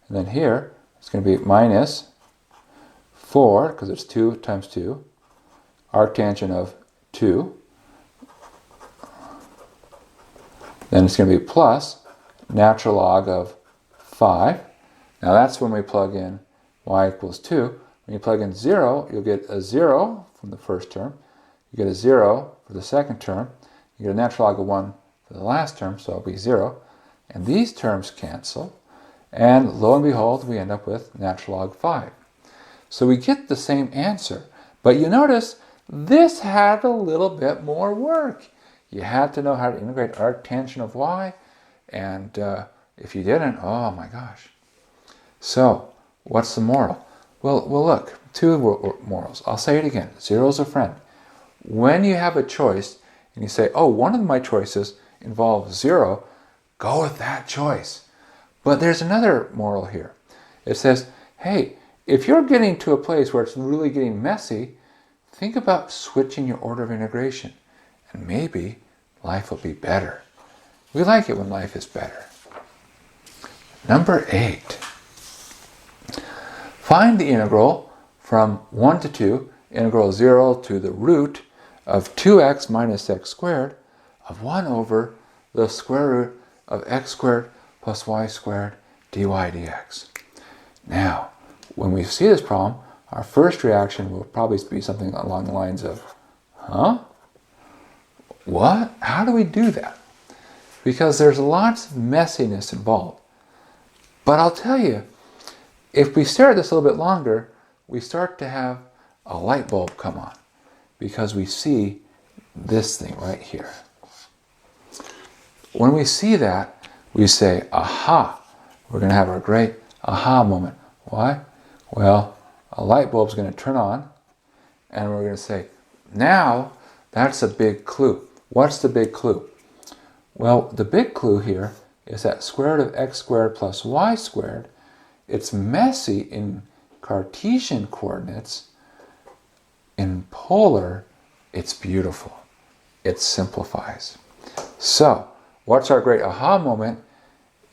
And then here, it's going to be minus 4, because it's 2 times 2, arctangent of 2. Then it's going to be plus natural log of 5. Now that's when we plug in y equals 2. When you plug in 0, you'll get a 0 from the first term. You get a 0 for the second term. You get a natural log of 1 for the last term, so it'll be 0. And these terms cancel. And lo and behold, we end up with natural log 5. So we get the same answer. But you notice this had a little bit more work. You had to know how to integrate arctangent of y. And if you didn't, oh my gosh. So what's the moral? Well, look, 2 morals. I'll say it again. 0 is a friend. When you have a choice and you say, oh, one of my choices involves 0, go with that choice. But there's another moral here. It says, hey, if you're getting to a place where it's really getting messy, think about switching your order of integration. And maybe life will be better. We like it when life is better. Number 8. Find the integral from 1 to 2, integral 0 to the root of 2x minus x squared of 1 over the square root of x squared plus y squared dy dx. Now, when we see this problem, our first reaction will probably be something along the lines of, huh? What? How do we do that? Because there's lots of messiness involved. But I'll tell you, if we stare at this a little bit longer, we start to have a light bulb come on because we see this thing right here. When we see that, we say, aha, we're going to have our great aha moment. Why? Well, a light bulb's going to turn on and we're going to say, now that's a big clue. What's the big clue? Well, the big clue here is that square root of x squared plus y squared, it's messy in Cartesian coordinates. In polar, it's beautiful. It simplifies. So, what's our great aha moment?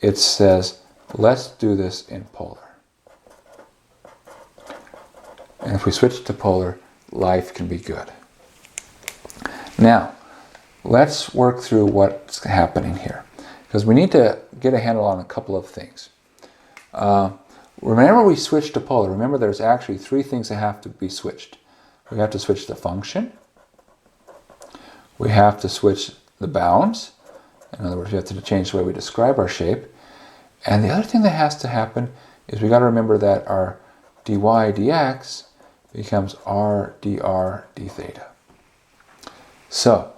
It says, let's do this in polar. And if we switch to polar, life can be good. Now, let's work through what's happening here, because we need to get a handle on a couple of things. Remember we switched to polar. Remember there's actually 3 things that have to be switched. We have to switch the function. We have to switch the bounds. In other words, we have to change the way we describe our shape. And the other thing that has to happen is we got to remember that our dy dx becomes r dr d theta. So,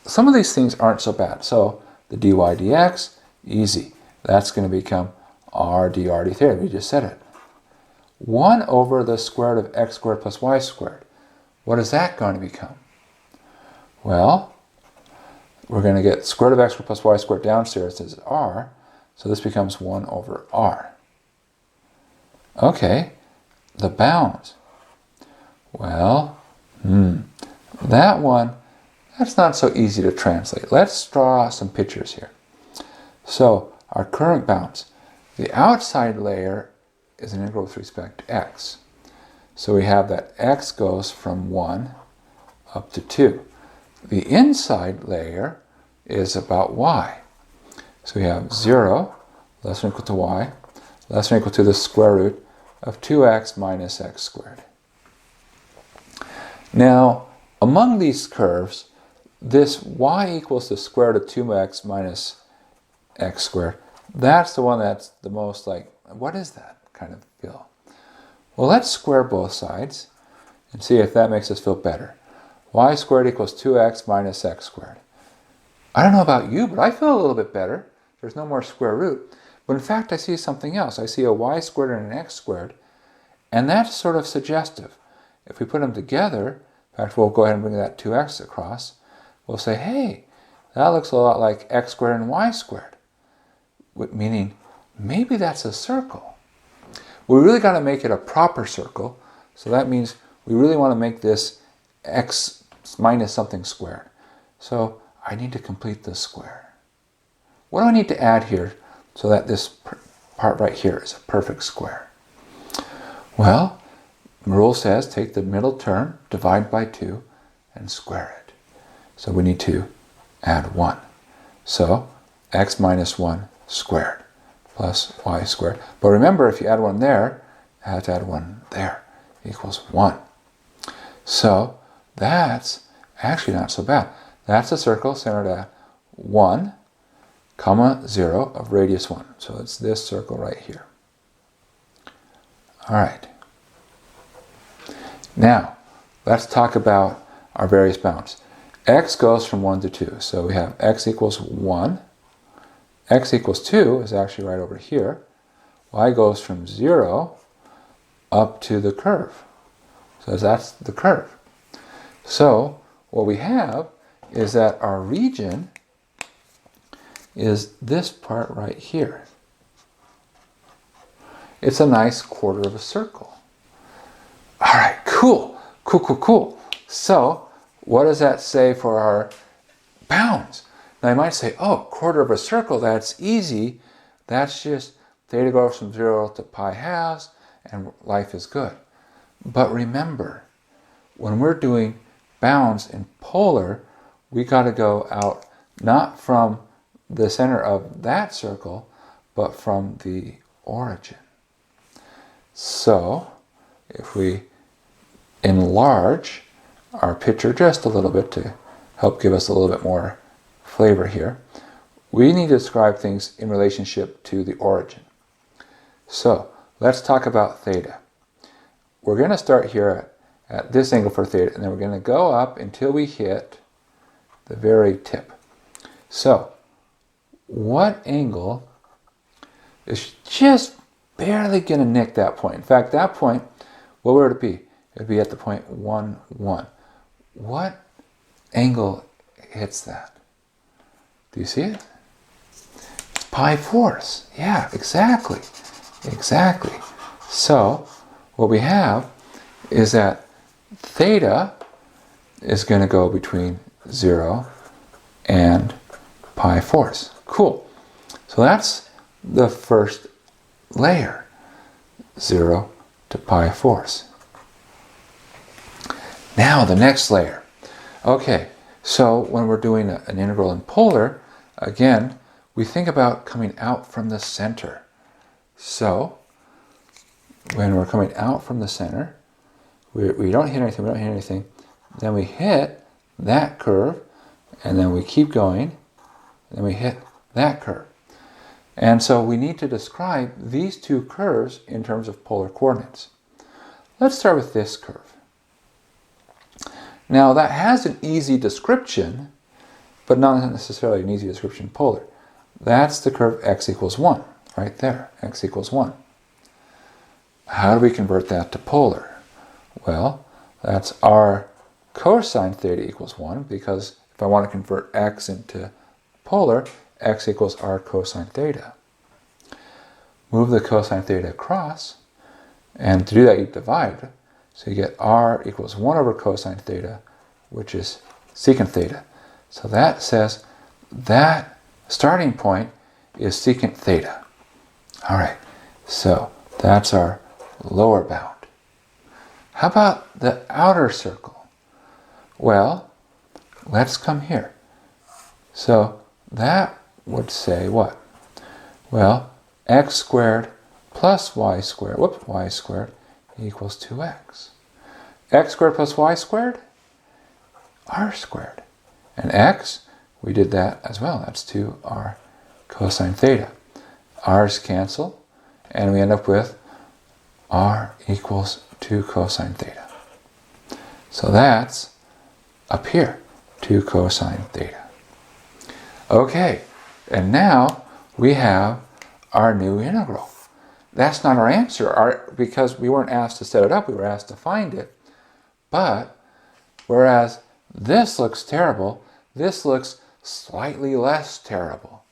some of these things aren't so bad. So, the dy dx, easy. That's going to become r dr d theta. We just said it. 1 over the square root of x squared plus y squared. What is that going to become? Well, we're going to get square root of x squared plus y squared downstairs as r. So this becomes 1 over r. Okay, the bounds. Well, that one, that's not so easy to translate. Let's draw some pictures here. So our current bounds. The outside layer is an integral with respect to x. So we have that x goes from 1 up to 2. The inside layer is about y. So we have 0 less than or equal to y, less than or equal to the square root of 2x minus x squared. Now, among these curves, this y equals the square root of 2x minus x squared, that's the one that's the most like, what is that kind of feel? Well, let's square both sides and see if that makes us feel better. Y squared equals 2x minus x squared. I don't know about you, but I feel a little bit better. There's no more square root. But in fact, I see something else. I see a y squared and an x squared, and that's sort of suggestive. If we put them together, in fact, we'll go ahead and bring that 2x across, we'll say, hey, that looks a lot like x squared and y squared. Meaning, maybe that's a circle. We really got to make it a proper circle, so that means we really want to make this x minus something squared. So I need to complete this square. What do I need to add here so that this part right here is a perfect square? Well, the rule says take the middle term, divide by 2, and square it. So we need to add 1. So x minus 1 squared plus y squared. But remember, if you add 1 there, you have to add 1 there, equals 1. So that's actually not so bad. That's a circle centered at 1, comma 0 of radius 1. So it's this circle right here. All right. Now, let's talk about our various bounds. X goes from 1 to 2. So we have x equals 1. X equals 2 is actually right over here. Y goes from 0 up to the curve. So that's the curve. So what we have is that our region is this part right here. It's a nice quarter of a circle. All right, cool. So what does that say for our bounds? Now you might say, oh, quarter of a circle, that's easy. That's just theta goes from 0 to pi halves, and life is good. But remember, when we're doing bounds in polar, we got to go out not from the center of that circle, but from the origin. So if we enlarge our picture just a little bit to help give us a little bit more flavor here, we need to describe things in relationship to the origin. So let's talk about theta. We're going to start here at this angle for theta, and then we're going to go up until we hit the very tip. So what angle is just barely going to nick that point? In fact, that point, what would it be? It would be at the point 1, 1. What angle hits that? Do you see it? It's pi fourths. Yeah, exactly. So what we have is that theta is going to go between 0 and pi fourths. Cool. So that's the first layer, 0 to pi fourths. Now the next layer. Okay, so when we're doing an integral in polar, again, we think about coming out from the center. So when we're coming out from the center, we don't hit anything, then we hit that curve, and then we keep going, and then we hit that curve. And so we need to describe these two curves in terms of polar coordinates. Let's start with this curve. Now that has an easy description, but not necessarily an easy description polar. That's the curve x equals 1, right there, x equals 1. How do we convert that to polar? Well, that's r cosine theta equals 1, because if I want to convert x into polar, x equals r cosine theta. move the cosine theta across, and to do that you divide. So you get r equals 1 over cosine theta, which is secant theta. So that says that starting point is secant theta. All right, so that's our lower bound. How about the outer circle? Well, let's come here. So that would say what? Well, x squared plus y squared, y squared equals 2x. X squared plus y squared, r squared. And x, we did that as well. That's 2r cosine theta. R's cancel, and we end up with r equals 2 cosine theta. So that's up here, 2 cosine theta. Okay, and now we have our new integral. That's not our answer because we weren't asked to set it up, we were asked to find it. But whereas this looks terrible, this looks slightly less terrible.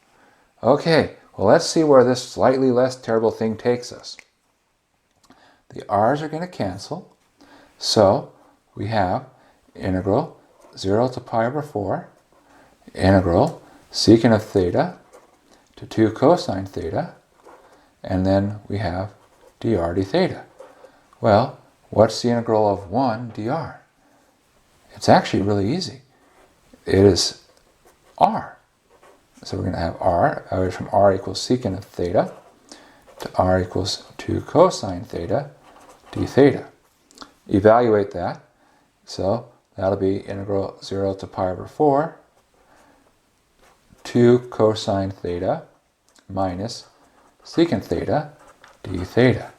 Okay, well, let's see where this slightly less terrible thing takes us. The r's are going to cancel, so we have integral 0 to pi over 4, integral secant of theta to 2 cosine theta, and then we have dr d theta. Well, what's the integral of 1 dr? It's actually really easy. It is r. So we're going to have r, from r equals secant of theta to r equals 2 cosine theta d theta. Evaluate that. So that'll be integral 0 to pi over 4, 2 cosine theta minus secant theta d theta.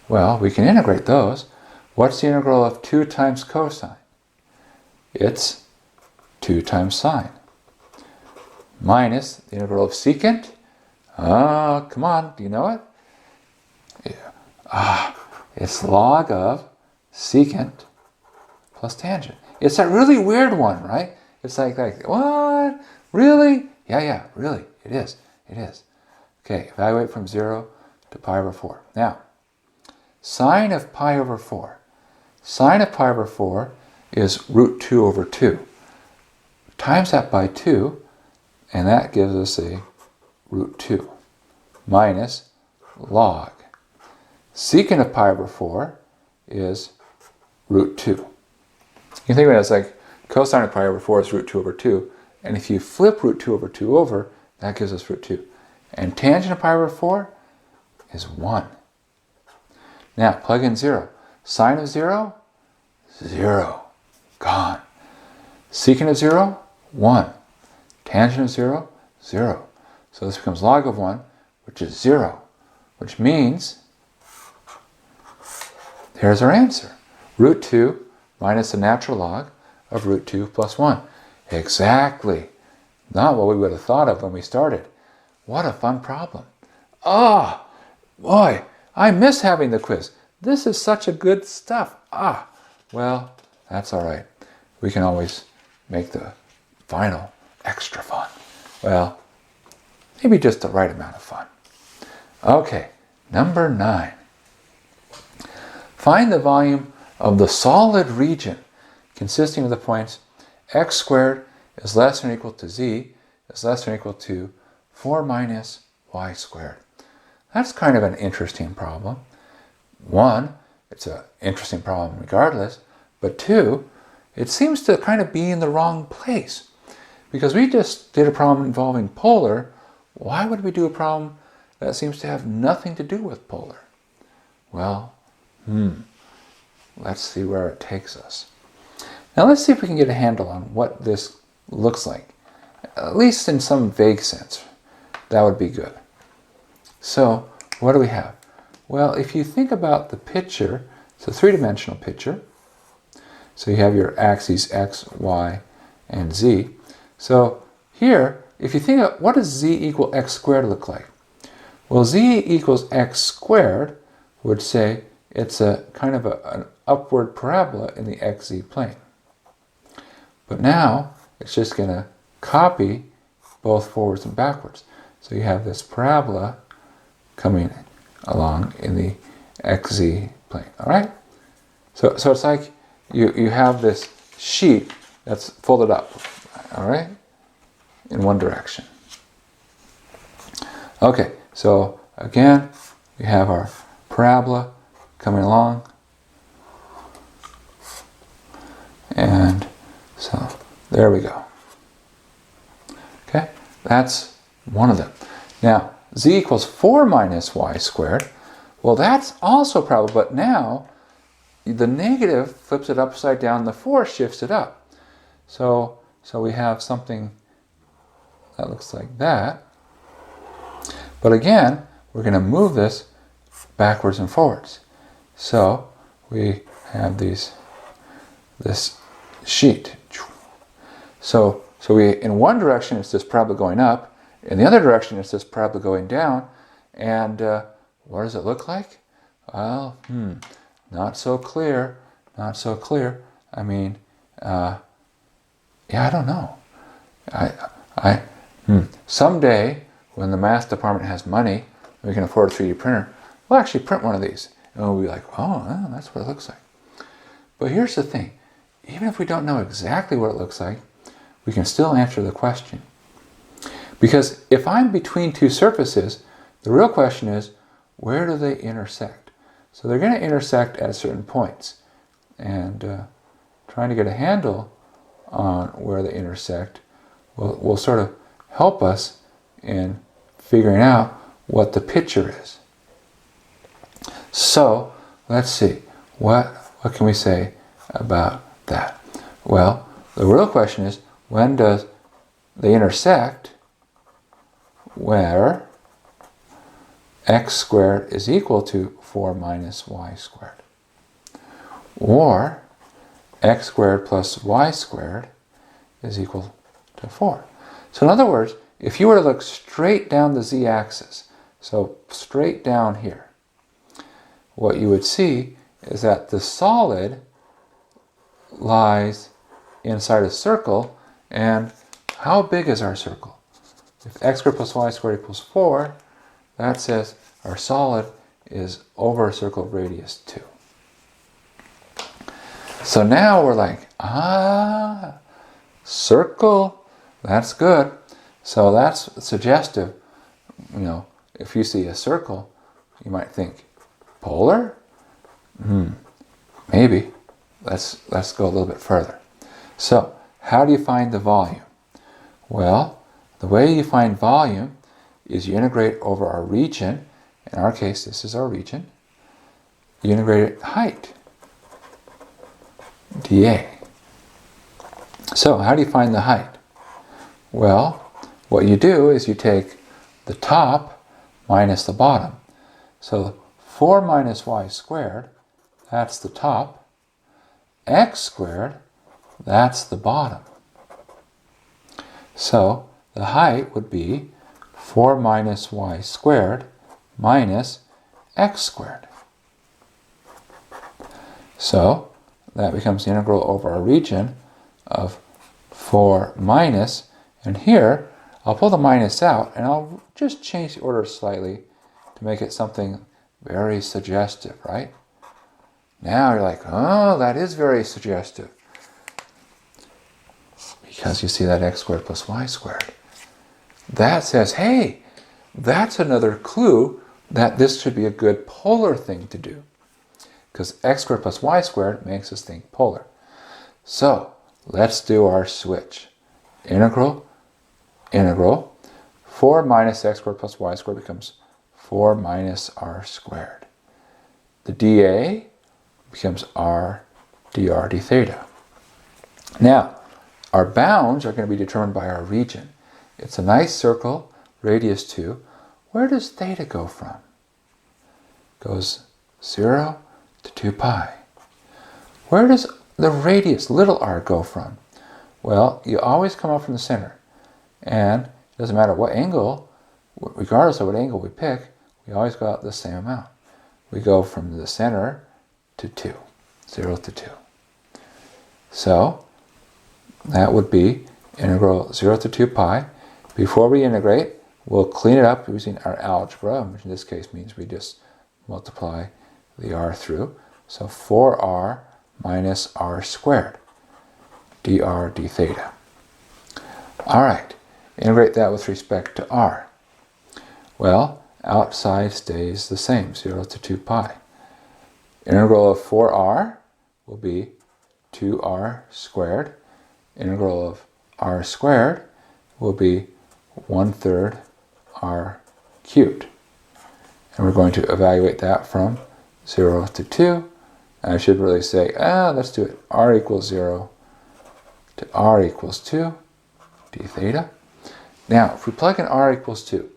Well, we can integrate those. What's the integral of 2 times cosine? It's 2 times sine. Minus the integral of secant. Come on, do you know it? Yeah. It's log of secant plus tangent. It's that really weird one, right? It's like what? Really? Yeah, really. It is. Okay, evaluate from 0 to pi over 4. Now, sine of pi over 4. Sine of pi over 4 is root 2 over 2. Times that by 2, and that gives us a root 2 minus log. Secant of pi over 4 is root 2. You can think of it as like cosine of pi over 4 is root 2 over 2, and if you flip root 2 over 2 over, that gives us root 2. And tangent of pi over 4 is 1. Now, plug in 0. Sine of 0, 0. Gone. Secant of 0, 1. Tangent of 0, 0. So this becomes log of 1, which is 0. Which means, here's our answer. Root 2 minus the natural log of root 2 plus 1. Exactly. Not what we would have thought of when we started. What a fun problem. Oh, boy, I miss having the quiz. This is such a good stuff. Well, that's all right. We can always make the final extra fun. Well, maybe just the right amount of fun. Okay, number 9. Find the volume of the solid region consisting of the points x squared is less than or equal to z is less than or equal to 4 minus y squared. That's kind of an interesting problem. 1, it's an interesting problem regardless, but 2, it seems to kind of be in the wrong place. Because we just did a problem involving polar, why would we do a problem that seems to have nothing to do with polar? Well, let's see where it takes us. Now let's see if we can get a handle on what this looks like, at least in some vague sense. That would be good. So, what do we have? Well, if you think about the picture, it's a three-dimensional picture. So you have your axes x, y, and z. So here, if you think of what does z equal x squared look like? Well, z equals x squared would say it's a kind of an upward parabola in the xz plane. But now it's just going to copy both forwards and backwards. So you have this parabola coming along in the xz plane. All right? So it's like you have this sheet that's folded up, all right, in one direction. Okay, so again, we have our parabola coming along. And so there we go. Okay, that's one of them. Now, z equals 4 minus y squared. Well, that's also probable, but now the negative flips it upside down, the 4 shifts it up. So we have something that looks like that. But again, we're going to move this backwards and forwards. So we have this sheet. So we, in one direction it's just parabola going up, in the other direction it's just parabola going down, and what does it look like? Well, not so clear, not so clear. I mean, yeah, I don't know. Someday, when the math department has money, we can afford a 3D printer, we'll actually print one of these, and we'll be like, oh, that's what it looks like. But here's the thing, even if we don't know exactly what it looks like, we can still answer the question. Because if I'm between two surfaces, the real question is, where do they intersect? So they're going to intersect at certain points. And trying to get a handle on where they intersect will sort of help us in figuring out what the picture is. So let's see, what can we say about that? Well, the real question is, when does they intersect where x squared is equal to 4 minus y squared? Or x squared plus y squared is equal to 4. So in other words, if you were to look straight down the z-axis, so straight down here, what you would see is that the solid lies inside a circle, and how big is our circle? If x squared plus y squared equals 4, that says our solid is over a circle of radius 2. So now we're like, circle, that's good. So that's suggestive. You know, if you see a circle, you might think, polar? Maybe. Let's go a little bit further. So, how do you find the volume? Well, the way you find volume is you integrate over our region. In our case, this is our region. You integrate height, dA. So, how do you find the height? Well, what you do is you take the top minus the bottom. So 4 minus y squared, that's the top. X squared, that's the bottom. So the height would be 4 minus y squared minus x squared. So that becomes the integral over our region of 4 minus, and here I'll pull the minus out and I'll just change the order slightly to make it something very suggestive, right? Now you're like, oh, that is very suggestive. Because you see that x squared plus y squared. That says, hey, that's another clue that this should be a good polar thing to do. Because x squared plus y squared makes us think polar. So let's do our switch. Integral, 4 minus x squared plus y squared becomes 4 minus r squared. The dA becomes r dr d theta. Now, our bounds are going to be determined by our region. It's a nice circle, radius 2. Where does theta go from? It goes 0 to 2 pi. Where does the radius, little r, go from? Well, you always come up from the center. And it doesn't matter what angle, regardless of what angle we pick, we always go out the same amount. We go from the center to 2, 0 to 2. So that would be integral 0 to 2 pi. Before we integrate, we'll clean it up using our algebra, which in this case means we just multiply the r through. So 4r minus r squared, dr d theta. All right, integrate that with respect to r. Well, outside stays the same, 0 to 2 pi. Integral of 4r will be 2r squared. Integral of r squared will be 1/3 r cubed. And we're going to evaluate that from 0 to 2. And I should really say, let's do it. R equals 0 to r equals 2 d theta. Now, if we plug in r equals 2,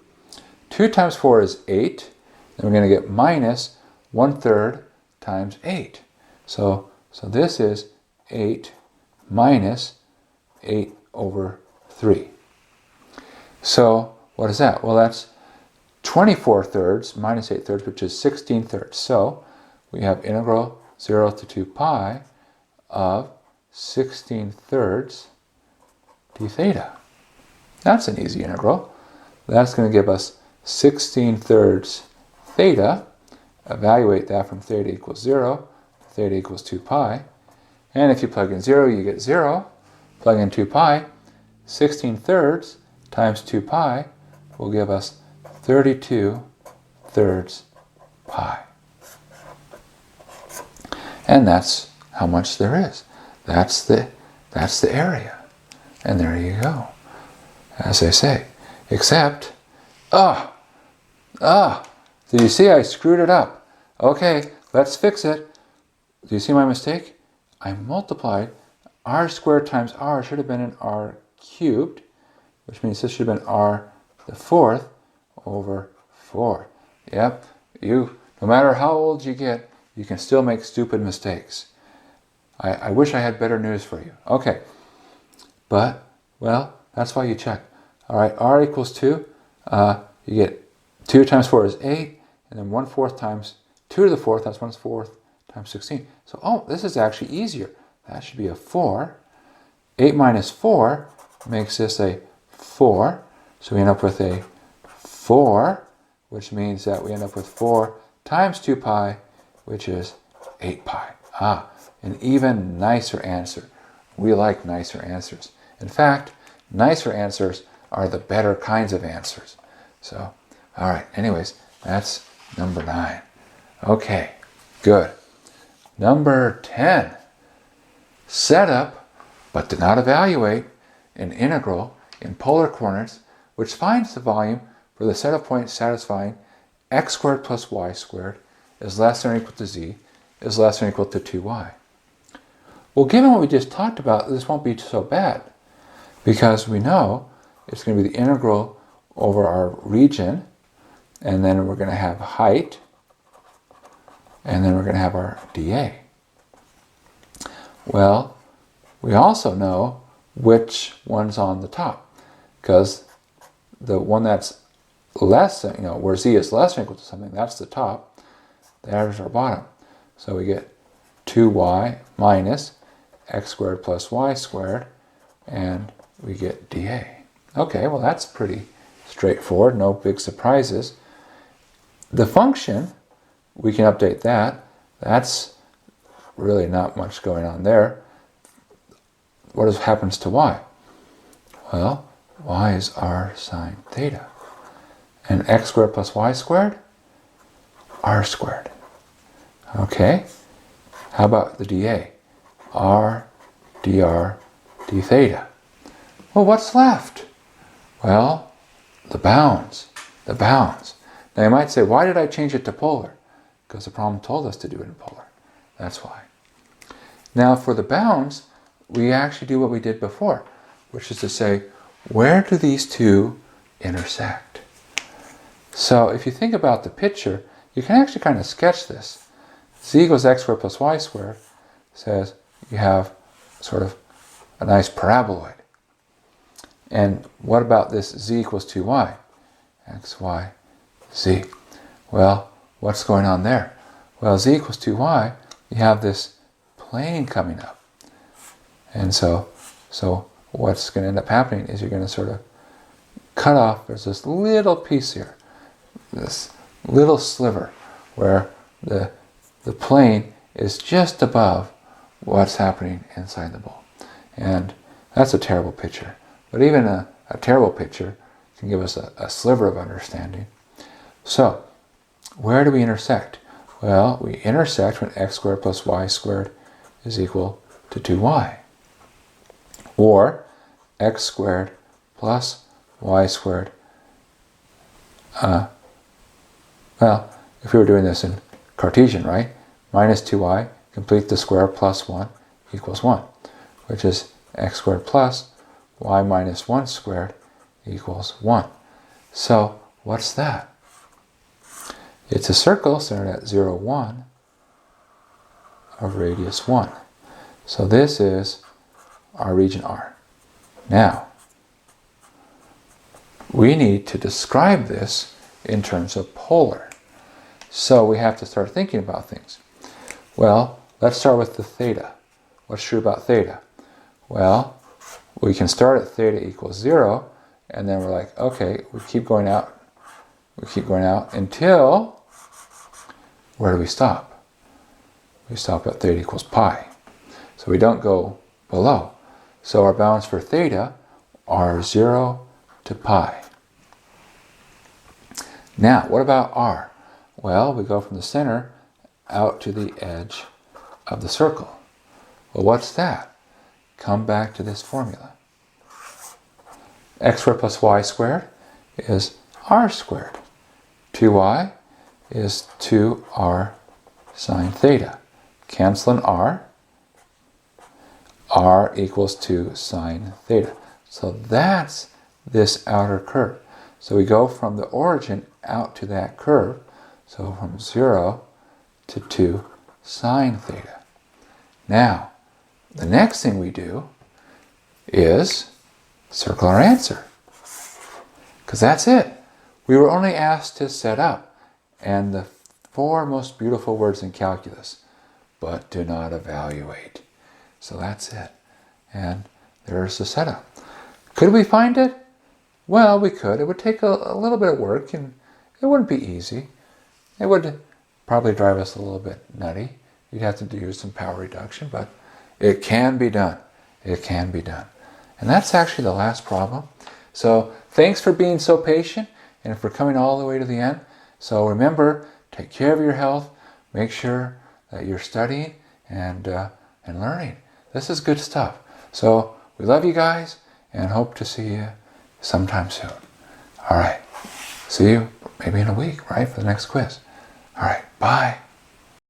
2 times 4 is 8. Then we're going to get minus 1/3 times 8. So this is 8 minus 8 over 3. So what is that? Well, that's 24 thirds minus 8 thirds, which is 16 thirds. So we have integral 0 to 2 pi of 16 thirds d theta. That's an easy integral. That's going to give us 16 thirds theta. Evaluate that from theta equals 0, theta equals 2 pi. And if you plug in 0, you get 0. Plug in 2 pi, 16 thirds times 2 pi will give us 32 thirds pi. And that's how much there is. That's the area. And there you go. As I say. Except, did you see I screwed it up? Okay, let's fix it. Do you see my mistake? I multiplied r squared times r should have been an r cubed, which means this should have been r to the fourth over 4. Yep, no matter how old you get, you can still make stupid mistakes. I wish I had better news for you. Okay, but, well, that's why you check. All right, r equals 2. You get 2 times 4 is 8, and then 1/4 times 2 to the 4th, that's 1/4 times 16. So, this is actually easier. That should be a 4. 8 minus 4 makes this a 4. So we end up with a 4, which means that we end up with 4 times 2 pi, which is 8 pi. An even nicer answer. We like nicer answers. In fact, nicer answers are the better kinds of answers. So, all right, anyways, that's number 9. Okay, good. Number 10. Set up, but did not evaluate, an integral in polar coordinates which finds the volume for the set of points satisfying x squared plus y squared is less than or equal to z is less than or equal to 2y. Well, given what we just talked about, this won't be so bad because we know it's going to be the integral over our region, and then we're going to have height, and then we're going to have our dA. Well, we also know which one's on the top, because the one that's less than, where z is less than or equal to something, that's the top, there's our bottom. So we get 2y minus x squared plus y squared, and we get dA. Okay, well that's pretty straightforward, no big surprises. The function, we can update that. That's really not much going on there. What happens to y? Well, y is r sine theta. And x squared plus y squared? R squared. Okay, how about the dA? R dr d theta. Well, what's left? Well, the bounds. Now you might say, why did I change it to polar? Because the problem told us to do it in polar. That's why. Now for the bounds, we actually do what we did before, which is to say, where do these two intersect? So if you think about the picture, you can actually kind of sketch this. Z equals x squared plus y squared says you have sort of a nice paraboloid. And what about this z equals 2y? X, y, z. Well, what's going on there? Well, z equals 2y, you have this plane coming up. And so what's going to end up happening is you're going to sort of cut off, there's this little piece here, this little sliver, where the plane is just above what's happening inside the bowl. And that's a terrible picture. But even a terrible picture can give us a sliver of understanding. So, where do we intersect? Well, we intersect when x squared plus y squared is equal to 2y. Or x squared plus y squared. Well, if we were doing this in Cartesian, right? Minus 2y, complete the square, plus 1 equals 1, which is x squared plus y minus 1 squared equals 1. So, what's that? It's a circle centered at 0, 1 of radius 1. So this is our region R. Now, we need to describe this in terms of polar. So we have to start thinking about things. Well, let's start with the theta. What's true about theta? Well, we can start at theta equals 0, and then we're like, okay, we keep going out. We keep going out until, where do we stop? We stop at theta equals pi. So we don't go below. So our bounds for theta are 0 to pi. Now, what about r? Well, we go from the center out to the edge of the circle. Well, what's that? Come back to this formula. X squared plus y squared is r squared. 2y is 2r sine theta. Canceling r equals 2 sine theta. So that's this outer curve. So we go from the origin out to that curve. So from 0 to 2 sine theta. Now, the next thing we do is circle our answer. Because that's it. We were only asked to set up and the 4 most beautiful words in calculus, but do not evaluate. So that's it. And there's the setup. Could we find it? Well, we could. It would take a little bit of work, and it wouldn't be easy. It would probably drive us a little bit nutty. You'd have to do some power reduction, but it can be done. It can be done. And that's actually the last problem. So thanks for being so patient and for coming all the way to the end. So remember, take care of your health. Make sure that you're studying and learning. This is good stuff. So we love you guys and hope to see you sometime soon. All right. See you maybe in a week, right, for the next quiz. All right. Bye.